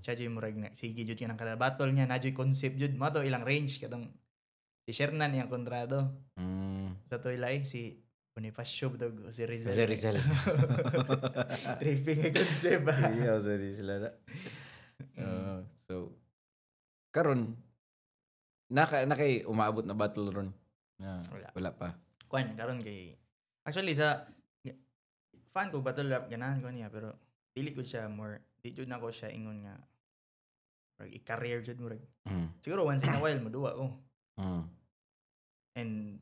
Siya jud murag na sige jud kanang kada battle niya na jud concept jud mo to ilang range katong si Shernan yang kontrado. Sa to ilay si Bonifacio dog si Rizal. Ripping ang concept. Iya sa Rizal. So karon nakay umaabot na battle ron. Wala pa. Kuan karon kay actually sa fan ko battle rap ganahan ko niya pero dili ko siya di jud nako siya ingon nga i-career jud mo siguro once in a while maduwa ko. And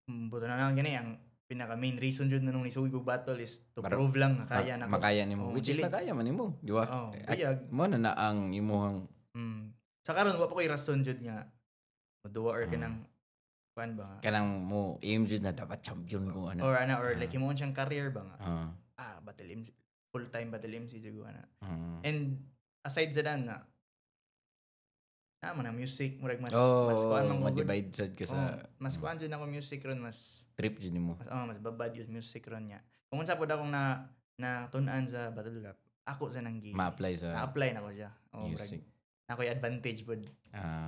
buto na lang gani ang pinaka main reason jud nung nisugi ko battle is to prove lang nga kaya nako. Makaya nimo which is nakaya man nimo, di ba? Mo na ang imuhang sa karon wa pa koy rason jud nga maduwa or kanang kuan ba kanang mo aim jud na dapat champion ko ana or like mo siyang career ba nga battle MC full time battle MC jud ana. And aside sa dan na naman ang music murag mas kuan man ko divide sad ka sa mas kuan jud ako music ron mas trip jud nimo mas babad yung music ron nya kung unsa pud akong na tun-an sa battle rap ako sa nanggi Ma-apply sa na-apply na ko siya. music. Nakoy advantage pod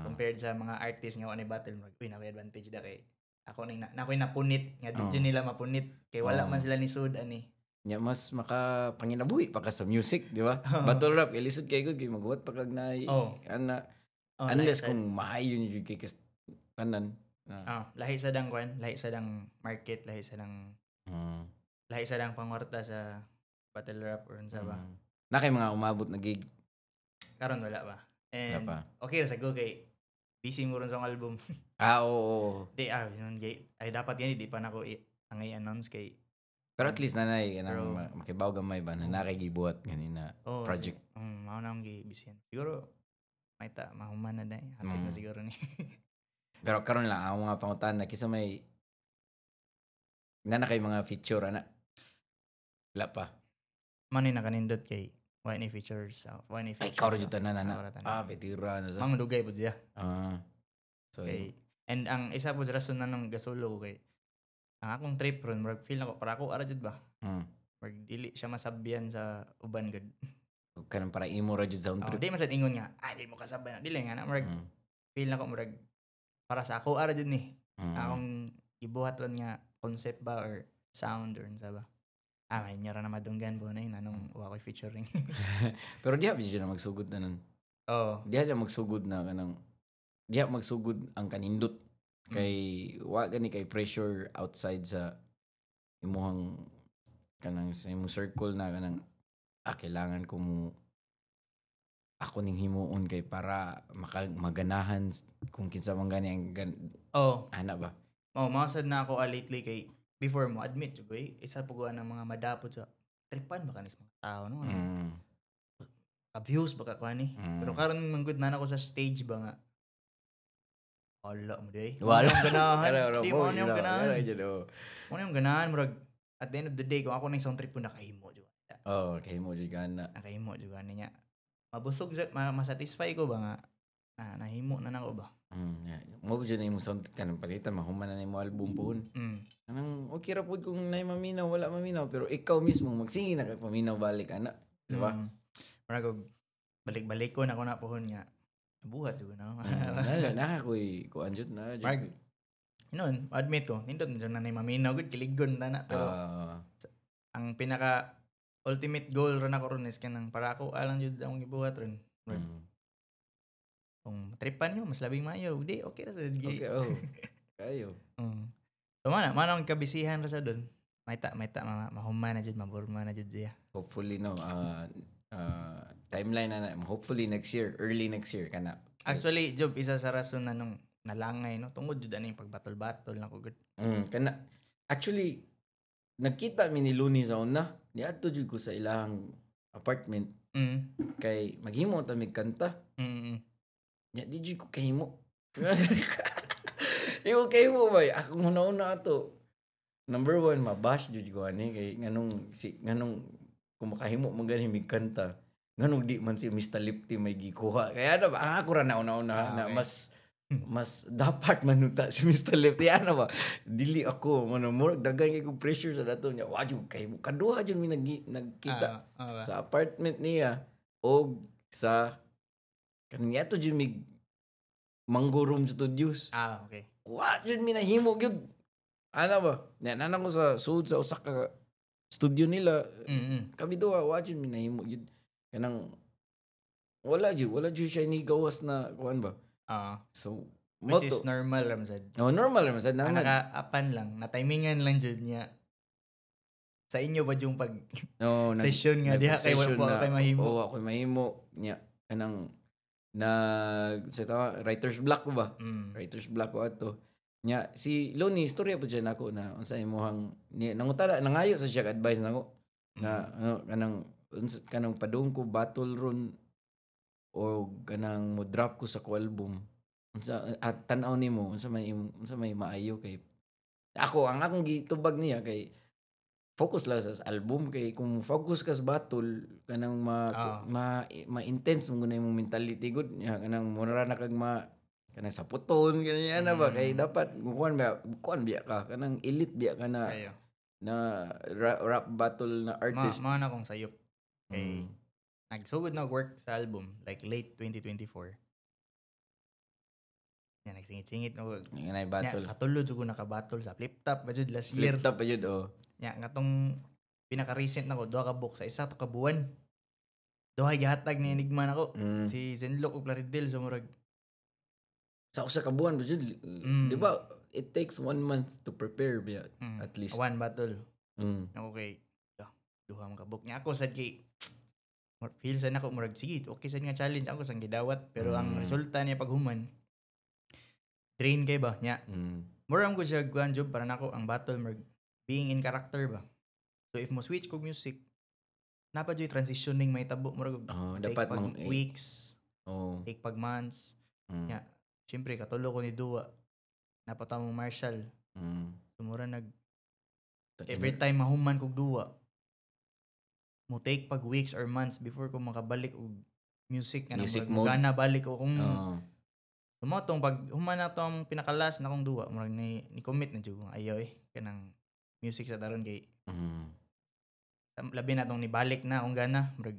compared sa mga artist nga wala battle murag uy nakoy advantage da kay ako nakoy napunit nga di nila mapunit kay wala man sila ni sud ani. Nya mas makapanginabuhi pa ka sa music, di ba? Battle rap kay lisod kay gud kay magbuhat pa kag nay ana unless kung maayo ni kay kanan. Lahi sa dang market, lahi sa dang pangwarta sa battle rap or unsa ba. Na kay mga umabot na gig. Karon wala ba? And okay ra sa go kay busy mo ron sa album. Oo. Di yun ay dapat yan di pa nako ang i-announce kay pero at least nanay kanang makibaw gamay ba na nakigibuhat ganina project. Mao na ang gibisin. Siguro may mahuman na dai. Hatid na siguro ni. Pero karon lang ako nga pangutan na kisa may na kay mga feature ana. Wala pa. Mani na kanindot kay why ni features. Ay karon jud tanan na. Vetira na sa. Mang dugay pud siya. So okay. And ang isa po rason na nang gasulo kay ang akong trip ron murag feel nako para ako ara jud ba. Murag dili siya masabyan sa uban gud. Kanang para imo ra jud sa trip. Di man sad ingon nga di mo kasabay na dili nga na murag feel nako murag para sa ako ara jud ni. Akong ibuhat ron nga concept ba or sound or unsa ba. May nyara na madunggan po na yun anong wa ko'y featuring. Pero diha bigyan na magsugod na nun. Diha magsugod na kanang diha magsugod ang kanindot kay wa gani kay pressure outside sa imuhang kanang sa imong circle na kanang kailangan ko mo ako ning himuon kay para maganahan kung kinsa man gani ang ana ba. Masad na ako lately kay before mo admit jud isa po ng mga madapot sa tripan ba kanis mga tao no. Abuse ba ka ni? Pero karon manggod na ako sa stage ba nga. Wala mo day. Wala ganahan. Di mo niyong ganahan. Mo niyong ganahan murag at the end of the day kung ako ning sound trip ko nakahimo jud. Kahimo jud gana. Nakahimo jud gana niya. Mabusog ma-satisfy ko ba nga nahimo na nako ba. Mo jud na imong sound kanang palitan mahuman na imong album puhon. Kanang okay ra pud kung nay maminaw wala maminaw pero ikaw mismo magsingi na kay paminaw balik ana, di ba? Murag balik-balik ko na ko na pohon nga. Nabuhat jud na. Nakakoy kuan jud na. Inon, admit ko, nindot jud na nay maminaw gud kiligon na pero ang pinaka ultimate goal ron ako ron is kanang para ako alang jud ang gibuhat ron. Kung tripan nyo, mas labing mayo. Di, okay na sa dagi. Okay, kayo. So, manang kabisihan ra sa doon. May ta, mahuman na dyan, maburma na dyan siya. Hopefully, no, timeline na hopefully next year, early next year, kana. Actually, Job, isa sa rason na nung nalangay, no? Tungod yun na yung pagbatol-batol na ko good. Kana, actually, nagkita mi ni Looney sa una, niadto jud ko sa ilang apartment, kay maghimo ta mig kanta. Ya, di ko kahimo. Di ko kahimo ba? Ako una ato. Number 1, mabash jud ko ani kay nganong kumakahimo man gani mig kanta. Nganong di man si Mr. Lipty may gikuha. Kaya ano ba? Ako ra na una na mas dapat manuta si Mr. Lipty ano ba? Dili ako more daghan kay ko pressure sa dato niya. Wa jud kahimo. Kaduha jud mi nagkita sa apartment niya og sa kaniya to jud mig Manggurom Studios. Okay. Wa jud mi nahimo gyud. Ano ba? Nanan ko sa sud sa usa ka studio nila. Kami duha wa jud mi nahimo gyud. Kanang wala jud siya ni gawas na kuan ba? So which is normal ramsad. Normal ramsad naman. Naka-apan lang, na timingan lang jud niya. Sa inyo ba yung pag session nga diha kay wala kay mahimo? Oo, ako mahimo niya. Kanang sa writer's block ko ba? Writer's block ko ato. Nya si Looney istorya pa dyan ako na unsa imong nangutara nangayo sa siya advice nako na kanang padung ko battle ron o kanang mo drop ko sa album. Unsa tan-aw nimo unsa may maayo kay ako ang akong gitubag niya kay focus lang sa album kay kung focus ka sa battle kanang ma-intense mo na imong mentality good kanang mura na kag kanang saputon ganyan na ba kay dapat kuan biya ka kanang elite biya ka na rap battle na artist na kong sayop kay nagsugod na work sa album like late 2024. Nya nagsingit-singit na Nga na nya battle. katulod jud ko naka-battle sa Flip Top ba jud last year. Flip top pa yun, oh. Nya katong pinaka-recent nako duha ka book sa isa to ka buwan. Duha gihatag ni Enigma nako. Si Zenlock ug Plaridel so murag Sa usa ka buwan ba yun? Di ba, it takes 1 month to prepare ba at least. one battle. Mm. Ako kay duha man ka book nya ako sad kay feel sa nako murag sige okay sad nga challenge ako sang gidawat pero ang resulta niya paghuman drain kay ba nya. Murag ko siya guan job para nako ang battle murag being in character ba. So if mo switch kog music napa joy transitioning may tabo murag dapat pag mang weeks, take pag months. Nya syempre katulo ko ni Dua napatamo Marshall. So mura every time mahuman kog Dua mo take pag weeks or months before ko makabalik og music nga Music mode. Gana balik ko kung tong pag human na tong pinakalas na kong Dua murag ni commit na jud ayaw kanang music sa taron kay labi na tong ni balik na kung gana murag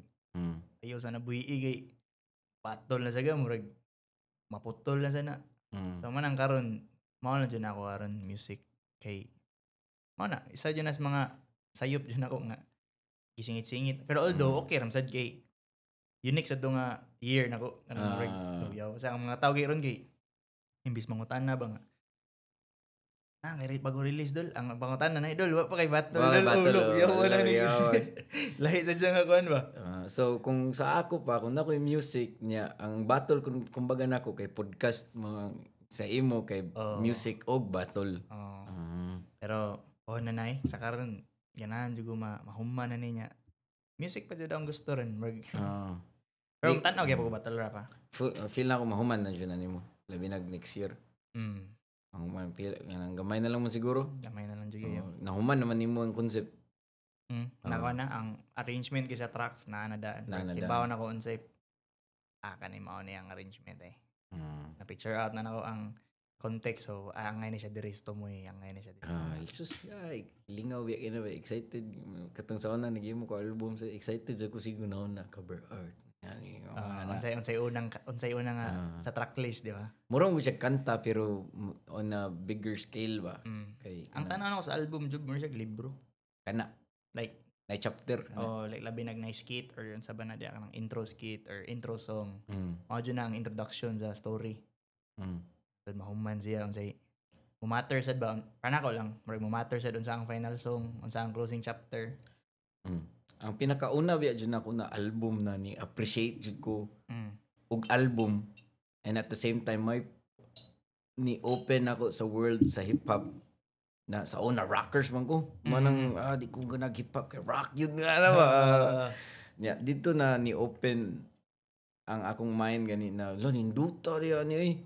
ayaw sana buhi kay patol na saga murag maputol na sana. So manang karon mao na jud ako karon music kay mao na isa jud nas mga sayop jud ako nga isingit-singit pero although okay ram sad kay unique sa to nga year nako kanang murag yaw sa ang mga tao kay ron kay imbis mangutana ba nga kay bago release dol ang pangutana na idol wa pa kay battle dol yaw wala ni lahi sa diyan nga kuan ba. So kung sa ako pa kung nako yung music niya ang battle kumbaga nako kay podcast mga sa imo kay music og battle. Pero na nay sa karon ganahan jud mahuman na niya music pa jud ang gusto rin pero ang tanaw gyud ko battle rap ha. Feel na ko mahuman na jud nimo labi nag next year. Ang gamay na lang mo siguro. Gamay na lang jud gyud. Nahuman naman nimo ang concept. Nako na ang arrangement kay sa tracks na nadaan. Kibaw na ko unsay kanay mao ni ang arrangement na picture out na nako ang context so angay na siya diristo mo angay na siya dito. Just lingaw biya na ba excited katong sa una nagimo ko album sa excited sa ko siguro na cover art. Unsay unang sa tracklist di ba? Murang mo siya kanta pero on a bigger scale ba. Kay ang tanan ko sa album job mo siya libro. Kana like na chapter. Like labi nag nice skit or yun sa ba na diya kanang intro skit or intro song. Mao jud na ang introduction sa story. So mahuman siya unsay matter sad ba para ko lang murag matter sad unsa ang final song unsa ang closing chapter. Ang pinakauna biya jud nako na album na ni appreciate jud ko og album and at the same time may ni open ako sa world sa hip hop na sa una rockers man ko manang di ko nag hip hop kay rock yun nga na ba. Dito na ni open ang akong mind gani na ninduta diya ni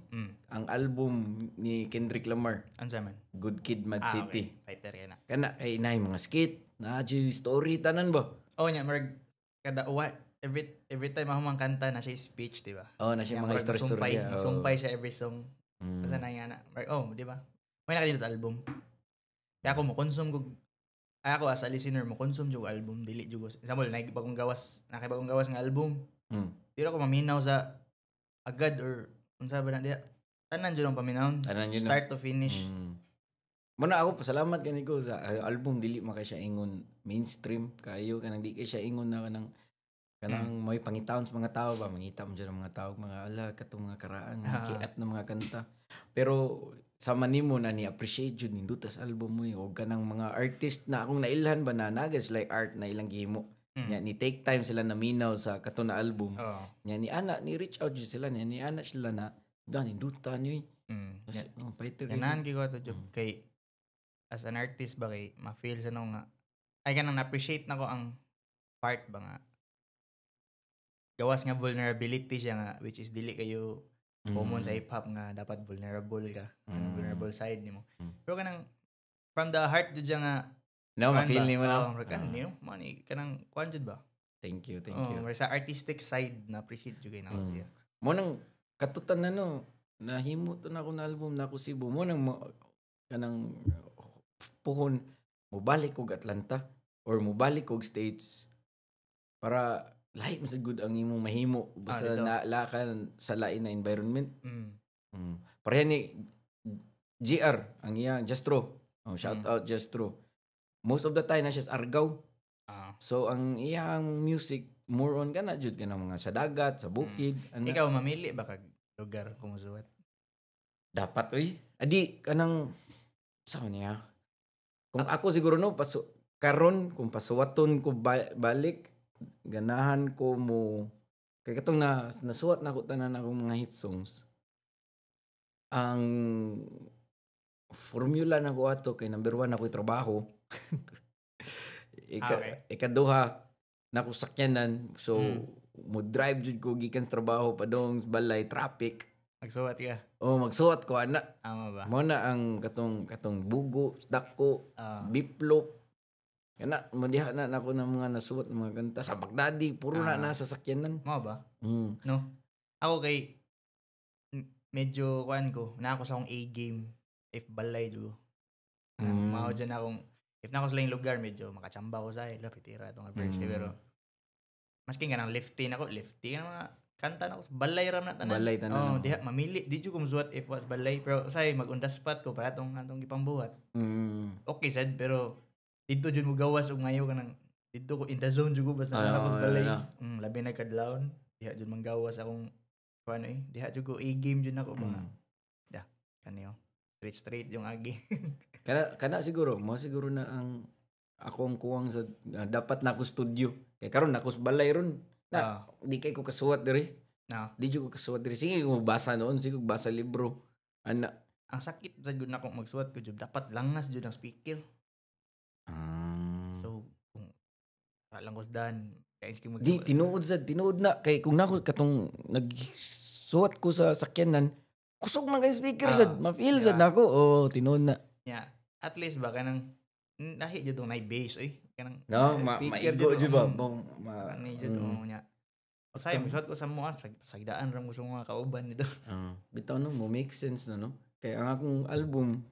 ang album ni Kendrick Lamar. Unsa man? Good Kid, Mad City. Okay. Fighter kana. Kana ay nay mga skit na story tanan ba. Nya marag kada every time ako mang kanta na siya speech di ba? Na siya mga story. Sumpay siya every song. Basta na nga na. Di ba? May nakadito sa album. Kaya ako mo consume ako as a listener mo consume jug album dili jug example nakibagong gawas nga album. Dili ako maminaw sa agad or unsa ba na diya. Tanan jud ang paminawon. Start to finish. Muna ako pasalamat gani ko sa album dili makay siya ingon mainstream kayo kanang di kay siya ingon na kanang may pangitawon sa mga tao ba mangita mo dyan ang mga tao mga ala katong mga karaan kiat na mga kanta pero sa manimo na ni appreciate jud nindutas album mo o kanang mga artist na akong nailhan ba na nagas like art na ilang gihimo nya ni take time sila na minaw sa kato na album nya ni ana ni reach out jud sila ni ana sila na ninduta niyo fighter ganahan gyud ko to job kay as an artist ba kay ma-feel sa nung nga ay kanang na-appreciate na ko ang part ba nga gawas nga vulnerability siya nga which is dili kayo common sa hip hop nga dapat vulnerable ka vulnerable side nimo pero kanang from the heart jud nga ma-feel nimo na kanang niyo money kanang kuan jud ba thank you sa artistic side na appreciate jud kay na siya mo nang katutan na nahimo to na ako na album na ako Cebu mo nang kanang puhon mubalik og Atlanta or mubalik og States para lahi mas good ang imong mahimo basta dito. naalakan sa lain na environment. Mm. Pareha ni GR ang iyang Justro. Shout out Justro. Most of the time na siya sa Argao. So ang iyang music more on kana jud ka ng mga sa dagat, sa bukid. Ikaw mamili ba kag lugar kung musuwat? Dapat adi kanang sa niya. Kung ako siguro no karon kung pasuwaton ko balik ganahan ko mo kay katong nasuwat na ko tanan akong mga hit songs. Ang formula na ko ato kay number 1 ako'y trabaho. Ikaduha na ko sakyanan. So mo drive jud ko gikan sa trabaho padong balay traffic. Magsuwat ka? Magsuwat ko ana. Ama ba? Mo na ang katong bugo, dako, biplop. Kana mo diha na nako ng mga nasuwat ng mga kanta sa Baghdadi puro na nasa sakyanan. Mo ba? No. Ako kay medyo kuan ko na ako sa akong A game if balay jud. Mao dyan akong if na ako sa laing lugar medyo makachamba ko sa lapitira itong first pero maski nga nang lifty na mga kanta na ko balay ram na tanan. Balay tanan. Diha mamili di jud ko musuwat if was balay pero say mag on the spot ko para atong gipambuhat. Okay sad pero dito jud mo gawas og ngayo kanang dito ko in the zone jud ko basta ako sa balay. Labi na kadlawon diha jud manggawas akong kuan diha jud ko A-game jud nako ba. Kaniyo. Straight yung agi. kana siguro mo siguro na ang akong kuwang sa dapat na ako studio. Kay karon na ako sa balay ron. Di kay ko kasuwat diri. Di jud ko kasuwat diri. Sige ko basa noon, sige ko basa libro. Ana. Ang sakit sa gud nako magsuwat ko jud dapat langas jud ang speaker. So kung lang ko dan kay sige di tinuod na kay kung nako katong nagsuwat ko sa sakyanan kusog man kay speaker sad ma-feel sad nako tinuod na. At least ba kanang nahi jud tong nay bass kanang speaker jud ba ni jud nya. Say magsuwat ko sa muas pasagdaan ram gusto mga kauban nito. Bitaw no mo make sense na no. Kay ang akong album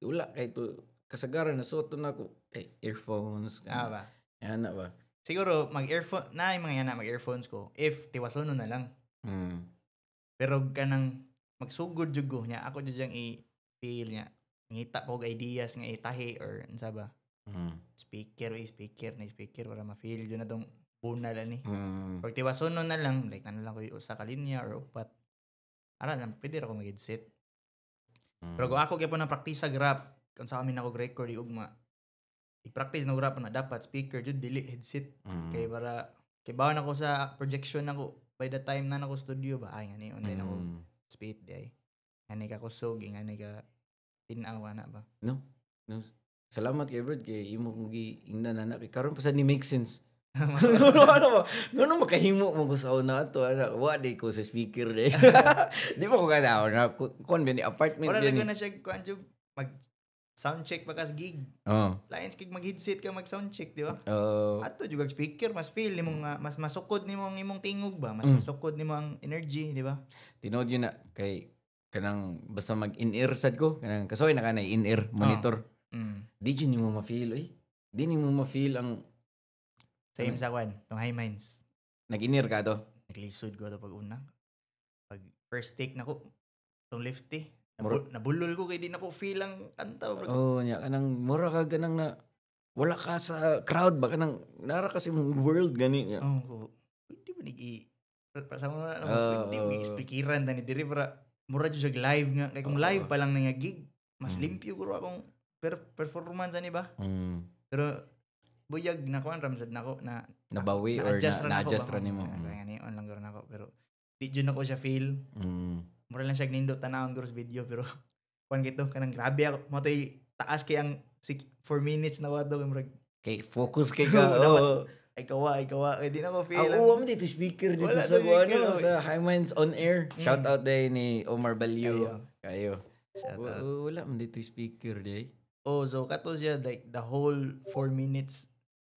wala kay to kasagaran na suot na ako kay earphones ba. Ana ba. Siguro mag-earphone na yung mga yana mag-earphones ko if tiwasono na lang. Pero kanang magsugod jud ko nya ako jud yang i-feel nya ngita po ideas nga itahi or unsa ba. Speaker para ma-feel jud na tong bunal ani. Pag tiwasono na lang like na lang ko usa ka linya or upat. Ara lang pwede ra ko mag-headset. Pero kung ako gyapon na practice sa rap kung sa amin ako record ugma i-practice na rap na dapat speaker jud dili headset kay para kay bawon ako sa projection nako by the time na nako studio ba ay ngani online ako speed day ngani ka kusog ngani ka tin-aw na ba no salamat kay Brad kay imo kong giingnan na kay karon pa sa ni make sense ano makahimo mo ko sa una ato wa day ko sa speaker day di ba ko kada na kon ni apartment wala na siya kuan jud mag sound check pa kas gig. Lions gig mag-headset ka mag-sound check, di ba? Ato jud ang speaker, mas feel nimo nga mas masukod nimo ang imong tingog ba, mas masukod nimo ang energy, di ba? Tinod yun na kay kanang basta mag-in-ear sad ko, kanang kasoy na kanay in-ear monitor. Di jud nimo ma-feel Di nimo ma-feel ang same sa kwan, tong high minds. Nag-in-ear ka to. Naglisod ko to pag una. Pag first take nako tong lifty. Nabulol ko kay di na ko feel ang kanta. Nya kanang mura ka ganang na wala ka sa crowd ba kanang nara kasi mong world gani nya. Hindi ba nigi sa mga hindi mo explikiran tani diri para mura jud siya live nga kay kung live pa lang nga gig mas limpyo guro akong performance ani ba. Pero buyag na ko ram sad nako na nabawi or na-adjust ra nimo. Kaya ni on lang guro nako pero di jud nako siya feel. Mura lang siya nindot tanawon guro sa video pero kuan gito kanang grabe ako mo tay taas kay ang 4 minutes na wato kay focus kay ka ay kawa kay di na ko feel mo dito speaker dito sa ano sa High Minds on Air shout out day ni Omar Balyo kayo wala man dito speaker day so kato siya like the whole 4 minutes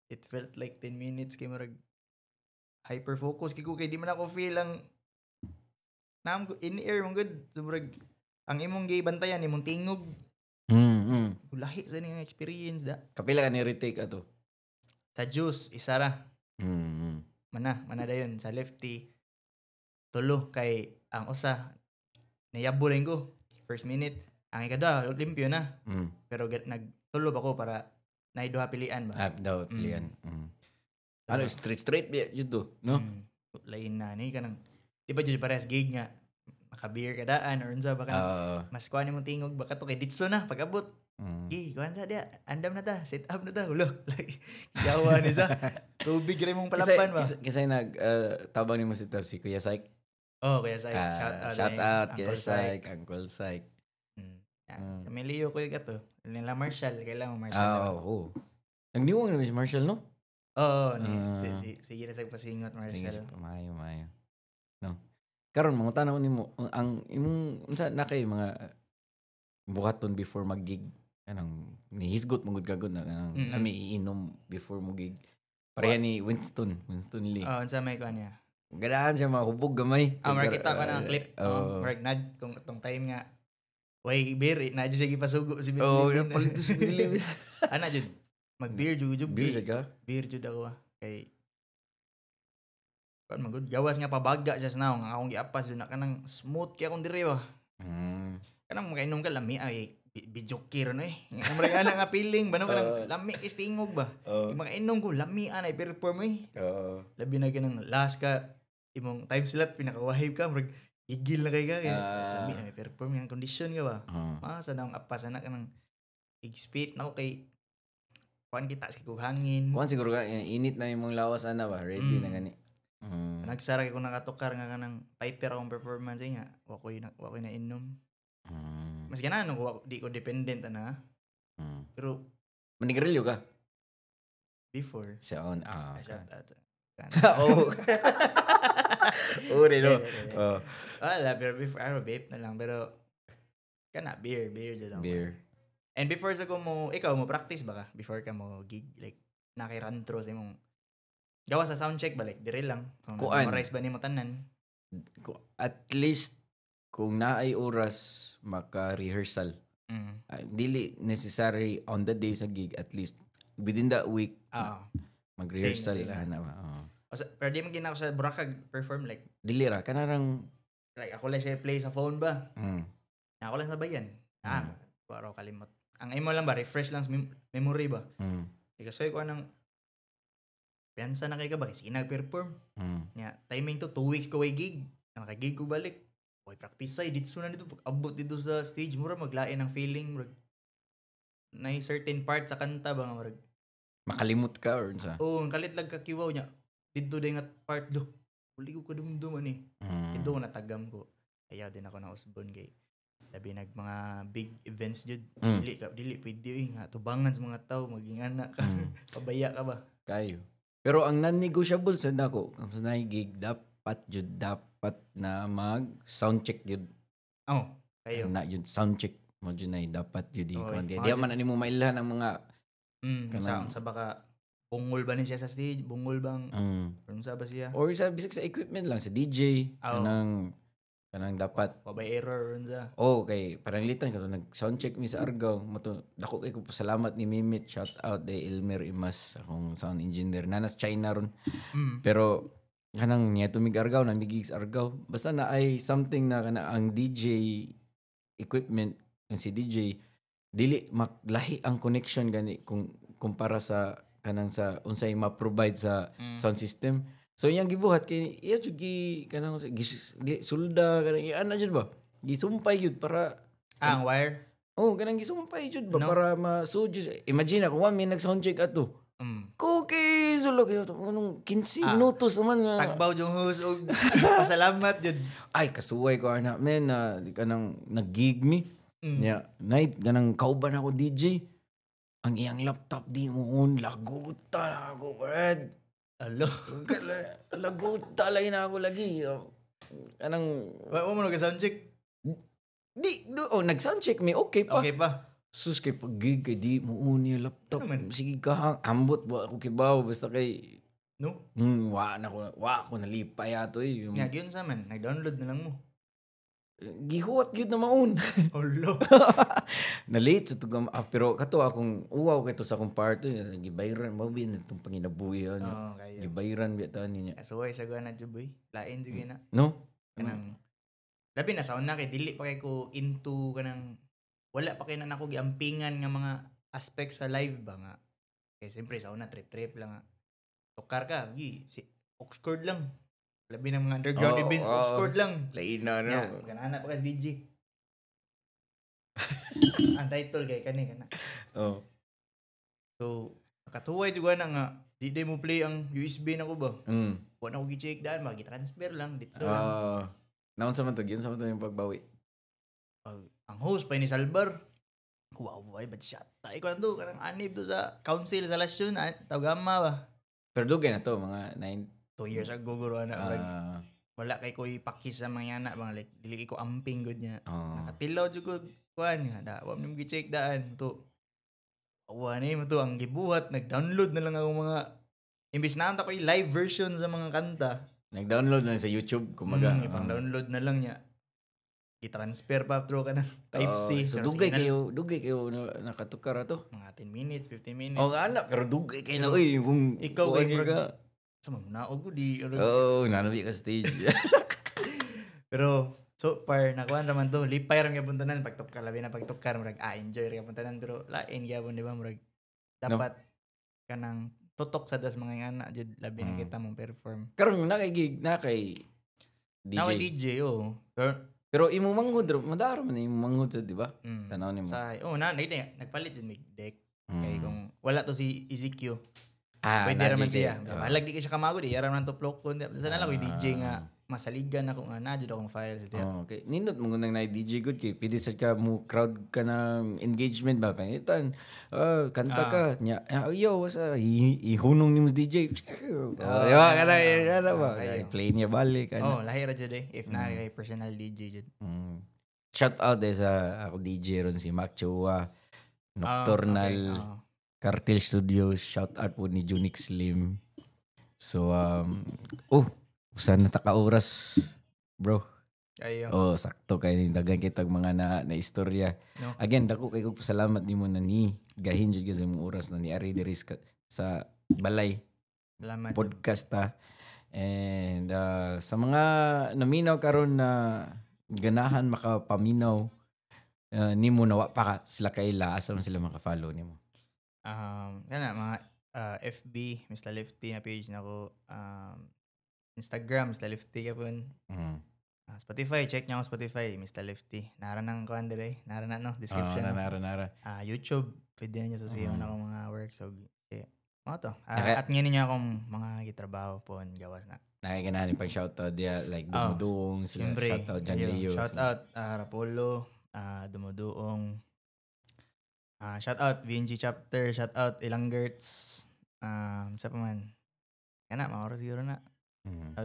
it felt like 10 minutes kay murag hyper focus kay ko kay di man ako feel ang in air mong good sobrang ang imong gay bantayan imong tingog lahi sa ning experience da kapila ka ni retake ato sa juice isa ra mana dayon sa lefty. Tulo kay ang usa nayabulin ko first minute. Ang ikadua limpyo na. Pero nagtulo ako para naiduha pilian ba. Daw pilian. Ano straight yun to, no? Lain na ni kanang di ba jud parehas gig nga maka-beer kadaan or unsa baka mas kuan imong tingog baka to kay ditso na pag-abot. Kuan sa dia andam na ta, set up na ta. Ulo. Yawa ni sa tubig rin mong palapan ba. Kasi tabang nimo si Kuya Syke. Kuya Syke. Shout out Kuya Syke, Uncle Syke. Kamiliyo ko yung gato. Nila Marshall. Kailangan Marshall. Oo. Nagniwang na si Marshall, no? Oo. Sige na sa pasingot, Marshall. Sige, maayo. No? Karon mga tanaw nimo ang imong unsa na kay mga buhaton before mag-gig. Kanang nihisgot mong gud na kanang lami iinom before mo gig. Pareha ni Winston Lee. Unsa may kuan niya? Ganahan siya mahubog gamay. Makita ko na ang clip. Mark nag kung itong time nga way beer na jud sige pasugo si Billy. Napalit si Billy. Ana jud mag-beer jud. Beer ka? Beer jud ako kay kan magud gawas nga pabaga siya sa naong akong giapas jud na kanang smooth kay akong diri ba. Kanang makainom ka lami ay bijoker no Ang mga ana nga feeling ba no kanang lami is tingog ba. Makainom ko lami anay perform labi na ganang last ka imong time slot pinaka-wave ka murag igil na kay ka. Lami na may perform yung condition ka ba. Sa naong apas na ka ng expect na ko kay kuhan kita sa hangin. Kuhan siguro ka, init na yung mga lawas ba? Ready na gani. Nagsara kay kung nakatukar nga kanang piper akong performance nga. Wakoy na inom. Mas ganaan di ko dependent na. Pero manigrilyo ka? Before. Sa on. Shout out. No. Wala, pero before, vape na lang. Pero, beer dyan lang. Beer. And before sa ikaw mo practice ba ka? Before ka mo gig, like, nakirantro sa imong, gawa sa soundcheck ba? Like, dire lang. Kung memorize ba ni mo tanan? At least, kung naay oras, maka-rehearsal. Dili necessary on the day sa gig, at least, within that week, mag-rehearsal. Pero di mo ginako sa Burakag perform like dili ra kanarang like ako lang siya play sa phone ba? Ako lang sabayan. Wala kalimot. Ang imo lang ba refresh lang sa memory ba? Kasi ko nang piyansa na kay ka ba kasi nag-perform. Timing to 2 weeks ko way gig. Naka-gig ko balik. Practice say dito na dito pag abot dito sa stage mura maglain ng feeling murag. Na certain part sa kanta ba murag makalimot ka or sa? Ang kalitlag ka kiwaw niya. Dito din at part do. Uli ko kadumduman Ito ko natagam ko. Ayaw din ako ng Osborne kay labi nag mga big events jud. Dili pwede nga tubangan sa mga tao maging anak ka. Pabaya ka ba? Kayo. Pero ang non-negotiable sa nako, ang sa gig dapat na mag sound check jud. Kayo. Na jud sound check mo jud na dapat jud di man ani mo mailhan ang mga sa baka bungol ba niya sa stage? Bungol bang? Sa ba siya? Or sa bisag sa equipment lang, sa DJ. Kanang dapat. Pabay error. Kay parang litan ka. Nag-soundcheck mi sa Argao. Dako kay ko pasalamat ni Mimit. Shout out kay Elmer Imas. Akong sound engineer. Nanas China ron. Pero kanang niya tumig Argao. Namigig sa Argao. Basta na ay something na ang DJ equipment. Si DJ. Dili maglahi ang connection gani kung kumpara sa kanang sa unsay ma-provide sa sound system. So iyang gibuhat kay iya jud kanang sulda kanang ana jud ba? Gisumpay jud para ang wire. Kanang gisumpay jud ba para ma-suggest. Imagine kung may nag-sound check ato. Cookies ulo kayo anong 15 minutos naman nga. Tagbaw jung host og pasalamat jud. Ay kasuway ko ana men di kanang nag-gig mi. Night kanang kauban ako DJ. Ang iyang laptop di mo laguta na ako, Brad. Laguta lagi na ako lagi. Anong... Wala mo nag-soundcheck? Nag-soundcheck me. Okay pa. Okay pa. Sus, kay pag-gig kay di mo yung laptop. Sige ka, ambot ba ako kibaw. Basta kay... No? Wa ako nalipay ato eh. Nga, yun sa man. Nag-download na lang mo. gihuwat yun na maun. Olo. Na-late sa tugam. Pero kato akong uwaw kay to sa akong part. Gibayran. Mabin itong panginabuhi. Kayo. Gibayran biyata niya. Kasuway sa gana Juboy. Lain jud na. No? Kanang labi na sa una kay dili pa kay ko into kanang wala pa kay na nako giampingan nga mga aspects sa live ba nga. Kay siyempre sa una trip lang nga. Tukar ka, si Oxcord lang. Labi ng mga underground events, Oxcord lang. Lain na, no? Yeah, ganana pa kasi DJ. Ang title kay kani kana. Oh. So, nakatuway juga na nga, di mo play ang USB na ko ba? Wala ko gi-check daan, magi-transfer lang, dito lang. Naon sa man to? Yun sa man to yung pagbawi? Ang host pa ni Salbar, wow, ba't siya? Tayo ko na to, kanang anib to sa council sa lasyon, Tawagama ba? Pero dugay na to, mga 2 years ago, guro na. Wala kay ko ipakis sa mga yana, bang, like, dili ko amping good niya. Nakatilaw dyan ko, kuhan nga, wala mo gi-check daan, to. Wala mo to, ang gibuhat, nag-download na lang ako mga, imbis na ko yung live version sa mga kanta. Nag-download na lang sa YouTube, kumaga. Ipang-download na lang niya. I-transfer pa through ka ng Type-C. So dugay kayo nakatukar ato. Mga 10 minutes, 15 minutes. Anak, pero dugay kayo na, uy, kung ikaw kayo ka. Sama mo naog ko, di. Nanabi ka stage. Pero, so far, nakuha naman to. Lipay rin ka puntanan. Pagtukar, labi na pagtukar, enjoy rin ka puntanan. Pero, lain ka po, di ba, dapat ka nang tutok sa das mga nga labi na kita mong perform. Karon nakay DJ. Nakay DJ, Pero imo manghud, madaro man imo manghud sa, di ba? Tanaw nimo. Nagpalit jud mig deck. Kay kung wala to si EZQ. Pwede raman siya. Malag di ka siya kamagod, iyara man to plok ko. Sana lang ko DJ nga masaligan ako nga na jud akong files diya. Okay. Nindot mo nang na DJ good kay pwede sa ka mo crowd ka ng engagement ba pangitan. Kanta ka nya. Yo, wasa ihunong nimo DJ. Diba kana ba? Play niya balik kana. Lahi ra jud if na kay personal DJ jud. Shout out sa ako DJ ron si Mac Chua. Nocturnal Cartel Studios. Shout out po ni Junix Slim. So sana taka-oras, bro. Ayo. Sakto kay dagan kitag mga na istorya. No. Again, dako kay kog pasalamat nimo na ni gahin jud sa imong oras na ni ari diri sa balay. Salamat. Podcast ta. And sa mga naminaw karon na ganahan makapaminaw nimo nawa pa ka sila kay asa man sila maka-follow nimo. Kana mga FB Mr. Lefty na page nako. Instagram, Mr. Lefty ka po. Spotify, check nyo ako Spotify, Mr. Lefty. Nara nang kuhan dire. Nara na, no? Description. Nara. YouTube, pwede na nyo susiyon ako mga work. So, to. At ngayon niyo akong mga gitrabaho po, gawas na. Nakikinahan pang shoutout dia, like Dumuduong, sila shoutout John Leo. Shoutout Rapolo, Dumuduong. Shoutout VNG Chapter, shoutout Ilanggerts. Sa pa man. Kana, mga siguro na.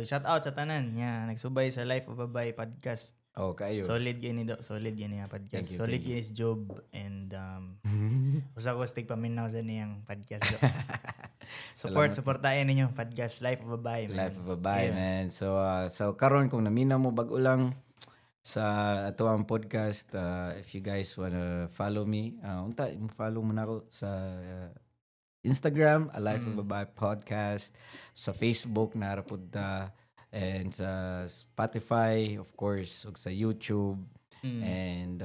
Shout out sa tanan niya nagsubay sa Life of a Bay podcast. Kayo. Solid gini podcast. Solid gini is job and usa ko stig paminaw sa niyang podcast. Supportahin ninyo podcast Life of a Bay, man. Life of a Bay, man. So karon kung naminaw mo bago lang sa ato ang podcast, if you guys wanna follow me, follow mo na ako sa Instagram, A Life of a Bay Podcast. Sa Facebook, narapod ta. And sa Spotify, of course. O sa YouTube. And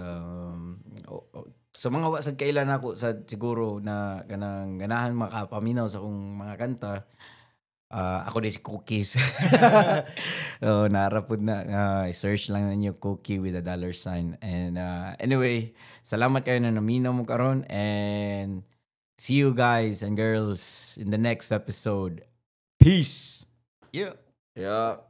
sa mga wasad kailan ako, siguro na ganahan makapaminaw sa akong mga kanta, ako din si Cookies. Narapod na. Search lang ninyo Cookie with a $. And anyway, salamat kayo na naminaw mo karon. And see you guys and girls in the next episode. Peace. Yeah. Yeah.